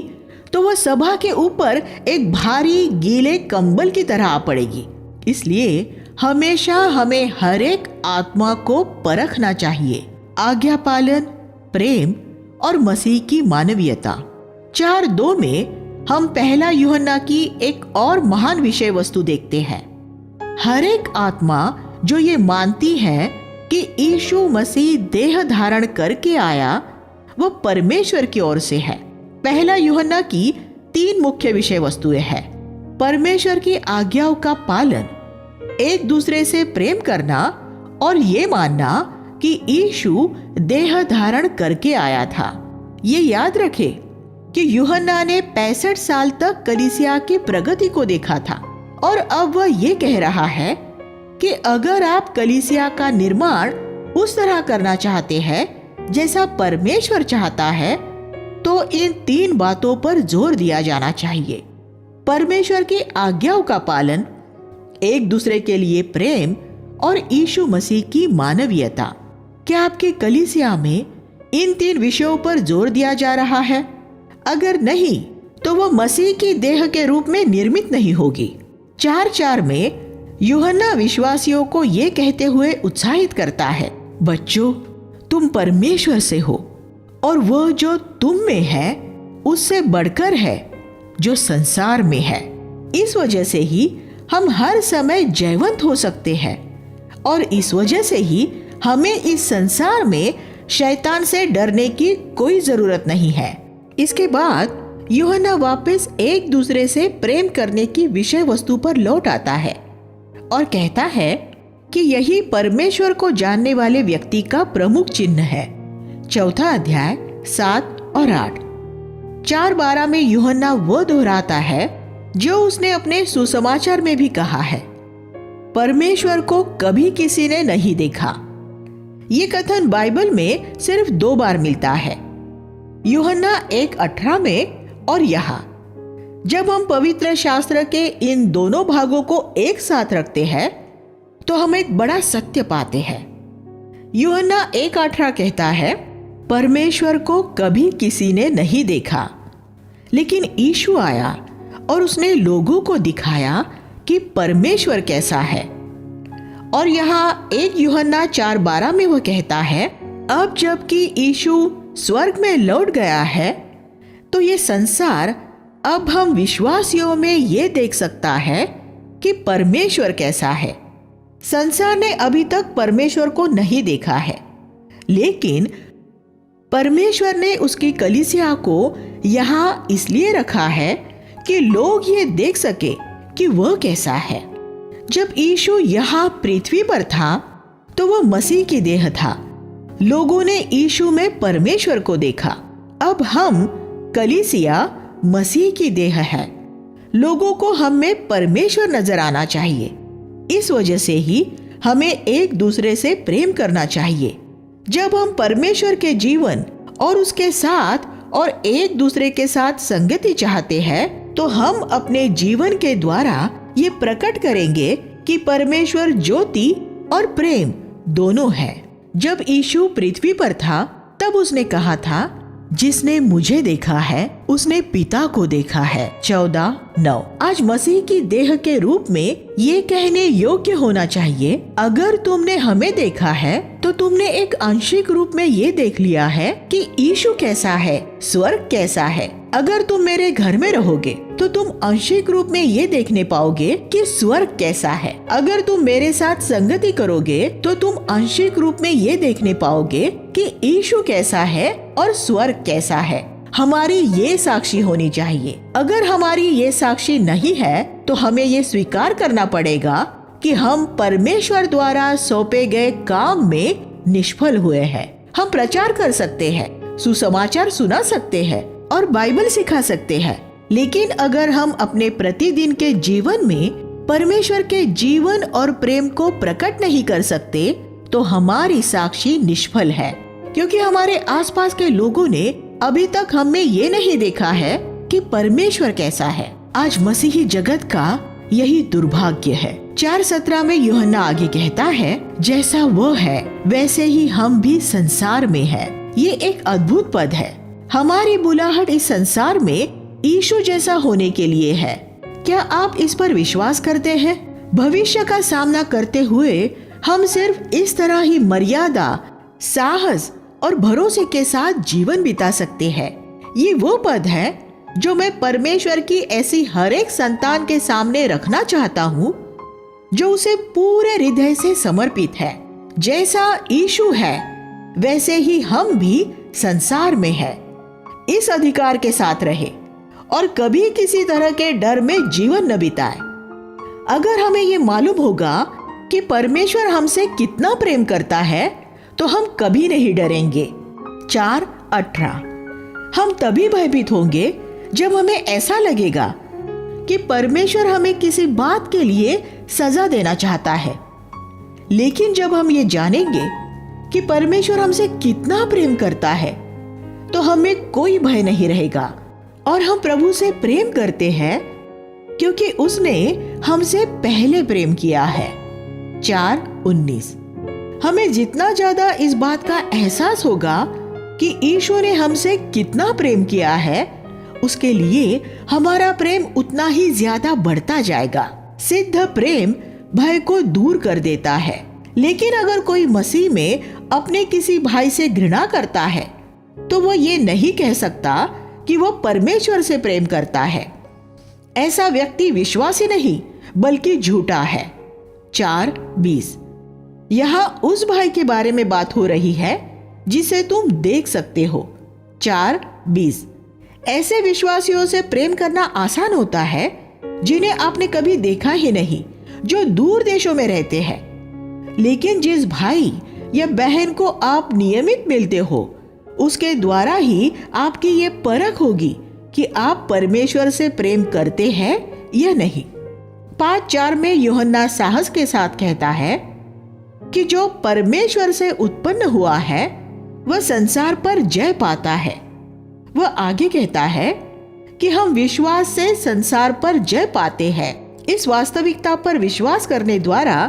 तो वह सभा के ऊपर एक भारी गीले कंबल की तरह आ पड़ेगी। इसलिए हमेशा हमें हर एक आत्मा को परखना चाहिए। आज्ञा पालन, प्रेम और मसीह की मानवीयता। 4:2 में हम पहला यूहन्ना की एक और महान विषय वस्तु देखते हैं। हर एक आत्मा जो ये मानती है कि यीशु मसीह देह धारण करके आया, वह परमेश्वर की ओर से है। पहला यूहन्ना की 3 मुख्य विषय वस्तुएं हैं। परमेश्वर की आज्ञाओं का पालन, एक दूसरे से प्रेम करना और ये मानना कि यीशु देह धारण करके आया था। ये याद रखें कि यूहन्ना ने 65 साल तक कलीसिया की प्रगति को देखा था और अब वह ये कह रहा है कि अगर आप कलीसिया का निर्माण उस तरह करना चाहते हैं जैसा परमेश्वर चाहता है, तो इन 3 बातों पर जोर दिया जाना चाहिए। परमेश्वर की आज्ञाओं का पालन, एक दूसरे के लिए प्रेम और यीशु मसीह की मानवीयता। क्या आपके कलीसिया में इन 3 विषयों पर जोर दिया जा रहा है? अगर नहीं तो वह मसीह की देह के रूप में निर्मित नहीं होगी। 4:4 में यूहन्ना विश्वासियों को ये कहते हुए उत्साहित करता है, बच्चों, तुम परमेश्वर से हो और वह जो तुम में है उससे बढ़कर है जो संसार में है। इस वजह से ही हम हर समय जयवंत हो सकते हैं और इस वजह से ही हमें इस संसार में शैतान से डरने की कोई जरूरत नहीं है। इसके बाद यूहन्ना वापस एक दूसरे से प्रेम करने की विषय वस्तु पर लौट आता है और कहता है कि यही परमेश्वर को जानने वाले व्यक्ति का प्रमुख चिन्ह है। 4 अध्याय 7 और 8। 4:12 में यूहन्ना वो दोहराता है जो उसने अपने सुसमाचार में भी कहा है, परमेश्वर को कभी किसी ने नहीं देखा। ये कथन बाइबल में सिर्फ 2 बार मिलता है, यूहन्ना 1:18 में और यहाँ। जब हम पवित्र शास्त्र के इन दोनों भागों को एक साथ रखते हैं तो हम एक बड़ा सत्य पाते हैं। यूहन्ना 1:18 कहता है, परमेश्वर को कभी किसी ने नहीं देखा, लेकिन यीशु आया और उसने लोगों को दिखाया कि परमेश्वर कैसा है। और यहाँ 1 यूहन्ना 4:12 में वह कहता है, अब जबकि यीशु स्वर्ग में लौट गया है तो ये संसार अब हम विश्वासियों में ये देख सकता है कि परमेश्वर कैसा है। संसार ने अभी तक परमेश्वर को नहीं देखा है, लेकिन परमेश्वर ने उसकी कलीसिया को यहाँ इसलिए रखा है कि लोग ये देख सके कि वह कैसा है। जब यीशु यहाँ पृथ्वी पर था तो वह मसीह की देह था। लोगों ने यीशु में परमेश्वर को देखा। अब हम कलीसिया मसीह की देह है। लोगों को हम में परमेश्वर नजर आना चाहिए। इस वजह से ही हमें एक दूसरे से प्रेम करना चाहिए। जब हम परमेश्वर के जीवन और उसके साथ और एक दूसरे के साथ संगति चाहते हैं तो हम अपने जीवन के द्वारा ये प्रकट करेंगे कि परमेश्वर ज्योति और प्रेम दोनों है। जब यीशु पृथ्वी पर था तब उसने कहा था, जिसने मुझे देखा है उसने पिता को देखा है। 14:9। आज मसीह की देह के रूप में ये कहने योग्य होना चाहिए, अगर तुमने हमें देखा है तो तुमने एक आंशिक रूप में ये देख लिया है कि यीशु कैसा है, स्वर्ग कैसा है। अगर तुम मेरे घर में रहोगे तो तुम आंशिक रूप में ये देखने पाओगे कि स्वर्ग कैसा है। अगर तुम मेरे साथ संगति करोगे तो तुम आंशिक रूप में ये देखने पाओगे कि यीशु कैसा है और स्वर्ग कैसा है। हमारी ये साक्षी होनी चाहिए। अगर हमारी ये साक्षी नहीं है तो हमें ये स्वीकार करना पड़ेगा कि हम परमेश्वर द्वारा सौंपे गए काम में निष्फल हुए हैं। हम प्रचार कर सकते हैं, सुसमाचार सुना सकते हैं और बाइबल सिखा सकते हैं, लेकिन अगर हम अपने प्रतिदिन के जीवन में परमेश्वर के जीवन और प्रेम को प्रकट नहीं कर सकते तो हमारी साक्षी निष्फल है, क्योंकि हमारे आसपास के लोगों ने अभी तक हमें ये नहीं देखा है कि परमेश्वर कैसा है। आज मसीही जगत का यही दुर्भाग्य है। 4:17 में यूहन्ना आगे कहता है, जैसा वो है वैसे ही हम भी संसार में है। ये एक अद्भुत पद है। हमारी बुलाहट इस संसार में यीशु जैसा होने के लिए है। क्या आप इस पर विश्वास करते हैं? भविष्य का सामना करते हुए हम सिर्फ इस तरह ही मर्यादा, साहस और भरोसे के साथ जीवन बिता सकते हैं। ये वो पद है जो मैं परमेश्वर की ऐसी हर एक संतान के सामने रखना चाहता हूँ जो उसे पूरे हृदय से समर्पित है। जैसा यीशु है वैसे ही हम भी संसार में है। इस अधिकार के साथ रहे और कभी किसी तरह के डर में जीवन न बिताए। अगर हमें ये मालूम होगा कि परमेश्वर हमसे कितना प्रेम करता है तो हम कभी नहीं डरेंगे। 4:18 हम तभी भयभीत होंगे जब हमें ऐसा लगेगा कि परमेश्वर हमें किसी बात के लिए सजा देना चाहता है। लेकिन जब हम ये जानेंगे कि परमेश्वर हमसे कितना प्रेम करता है तो हमें कोई भय नहीं रहेगा और हम प्रभु से प्रेम करते हैं क्योंकि उसने हमसे पहले प्रेम किया है। 4:19 हमें जितना ज्यादा इस बात का एहसास होगा कि ईश्वर ने हमसे कितना प्रेम किया है, उसके लिए हमारा प्रेम उतना ही ज्यादा बढ़ता जाएगा। सिद्ध प्रेम भय को दूर कर देता है। लेकिन अगर कोई मसीह में अपने किसी भाई से घृणा करता है तो वो ये नहीं कह सकता कि वो परमेश्वर से प्रेम करता है। ऐसा व्यक्ति विश्वासी नहीं बल्कि झूठा है। 4:20 यहाँ उस भाई के बारे में बात हो रही है जिसे तुम देख सकते हो। 4:20 ऐसे विश्वासियों से प्रेम करना आसान होता है जिन्हें आपने कभी देखा ही नहीं, जो दूर देशों में रहते हैं। लेकिन जिस भाई या बहन को आप नियमित मिलते हो उसके द्वारा ही आपकी ये परख होगी कि आप परमेश्वर से प्रेम करते हैं या नहीं। 5:4 में यूहन्ना साहस के साथ कहता है कि जो परमेश्वर से उत्पन्न हुआ है वह संसार पर जय पाता है। वह आगे कहता है कि हम विश्वास से संसार पर जय पाते हैं, इस वास्तविकता पर विश्वास करने द्वारा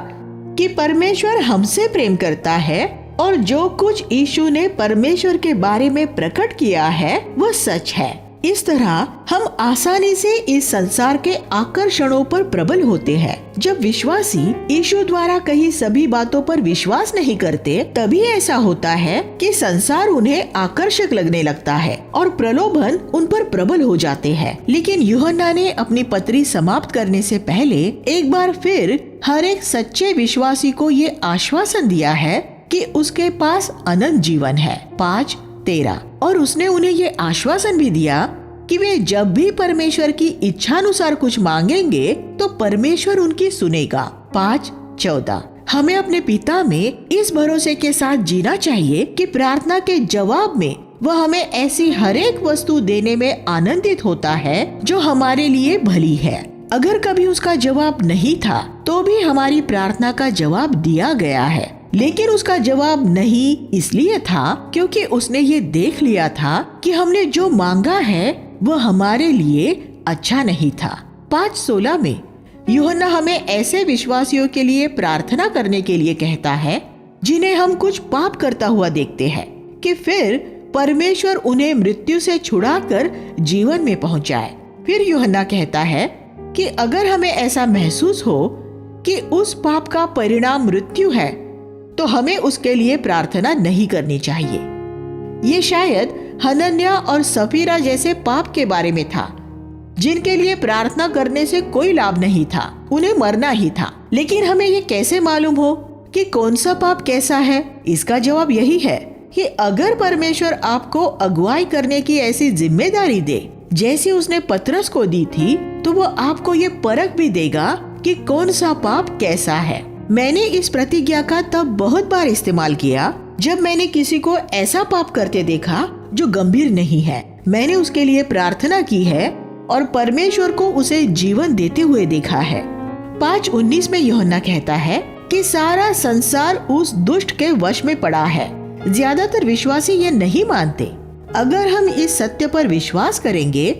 कि परमेश्वर हमसे प्रेम करता है और जो कुछ यीशु ने परमेश्वर के बारे में प्रकट किया है वह सच है। इस तरह हम आसानी से इस संसार के आकर्षणों पर प्रबल होते हैं। जब विश्वासी यीशु द्वारा कही सभी बातों पर विश्वास नहीं करते तभी ऐसा होता है कि संसार उन्हें आकर्षक लगने लगता है और प्रलोभन उन पर प्रबल हो जाते हैं। लेकिन यूहन्ना ने अपनी पत्री समाप्त करने से पहले एक बार फिर हर एक सच्चे विश्वासी को ये आश्वासन दिया है कि उसके पास अनंत जीवन है। 5:13 और उसने उन्हें ये आश्वासन भी दिया कि वे जब भी परमेश्वर की इच्छानुसार कुछ मांगेंगे तो परमेश्वर उनकी सुनेगा। 5:14 हमें अपने पिता में इस भरोसे के साथ जीना चाहिए कि प्रार्थना के जवाब में वह हमें ऐसी हर एक वस्तु देने में आनंदित होता है जो हमारे लिए भली है। अगर कभी उसका जवाब नहीं था तो भी हमारी प्रार्थना का जवाब दिया गया है, लेकिन उसका जवाब नहीं इसलिए था क्योंकि उसने ये देख लिया था कि हमने जो मांगा है वह हमारे लिए अच्छा नहीं था। 5:16 में यूहन्ना हमें ऐसे विश्वासियों के लिए प्रार्थना करने के लिए कहता है जिन्हें हम कुछ पाप करता हुआ देखते हैं कि फिर परमेश्वर उन्हें मृत्यु से छुड़ाकर जीवन में पहुंचाए। फिर यूहन्ना कहता है कि अगर हमें ऐसा महसूस हो कि उस पाप का परिणाम मृत्यु है तो हमें उसके लिए प्रार्थना नहीं करनी चाहिए। ये शायद हनन्या और सफीरा जैसे पाप के बारे में था जिनके लिए प्रार्थना करने से कोई लाभ नहीं था, उन्हें मरना ही था। लेकिन हमें ये कैसे मालूम हो कि कौन सा पाप कैसा है? इसका जवाब यही है कि अगर परमेश्वर आपको अगुवाई करने की ऐसी जिम्मेदारी दे जैसी उसने पतरस को दी थी, तो वो आपको ये परख भी देगा कि कौन सा पाप कैसा है। मैंने इस प्रतिज्ञा का तब बहुत बार इस्तेमाल किया जब मैंने किसी को ऐसा पाप करते देखा जो गंभीर नहीं है। मैंने उसके लिए प्रार्थना की है और परमेश्वर को उसे जीवन देते हुए देखा है। 5:19 में यूहन्ना कहता है कि सारा संसार उस दुष्ट के वश में पड़ा है। ज्यादातर विश्वासी ये नहीं मानते। अगर हम इस सत्य पर विश्वास करेंगे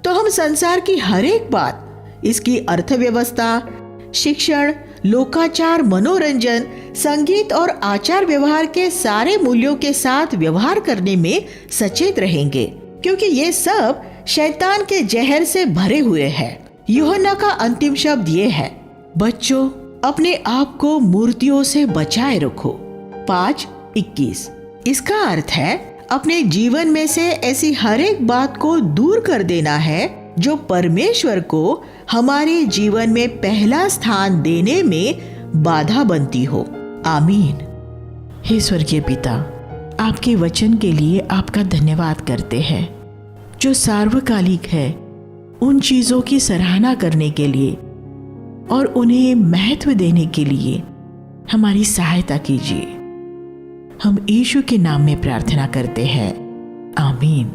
तो हम संसार की हर एक बात, इसकी अर्थव्यवस्था, शिक्षण, लोकाचार, मनोरंजन, संगीत और आचार व्यवहार के सारे मूल्यों के साथ व्यवहार करने में सचेत रहेंगे, क्योंकि ये सब शैतान के जहर से भरे हुए हैं। यूहन्ना का अंतिम शब्द ये है, बच्चों अपने आप को मूर्तियों से बचाए रखो। 5:21। इसका अर्थ है अपने जीवन में से ऐसी हर एक बात को दूर कर देना है जो परमेश्वर को हमारे जीवन में पहला स्थान देने में बाधा बनती हो। आमीन। हे स्वर्गीय पिता, आपके वचन के लिए आपका धन्यवाद करते हैं जो सार्वकालिक है। उन चीजों की सराहना करने के लिए और उन्हें महत्व देने के लिए हमारी सहायता कीजिए। हम यीशु के नाम में प्रार्थना करते हैं। आमीन।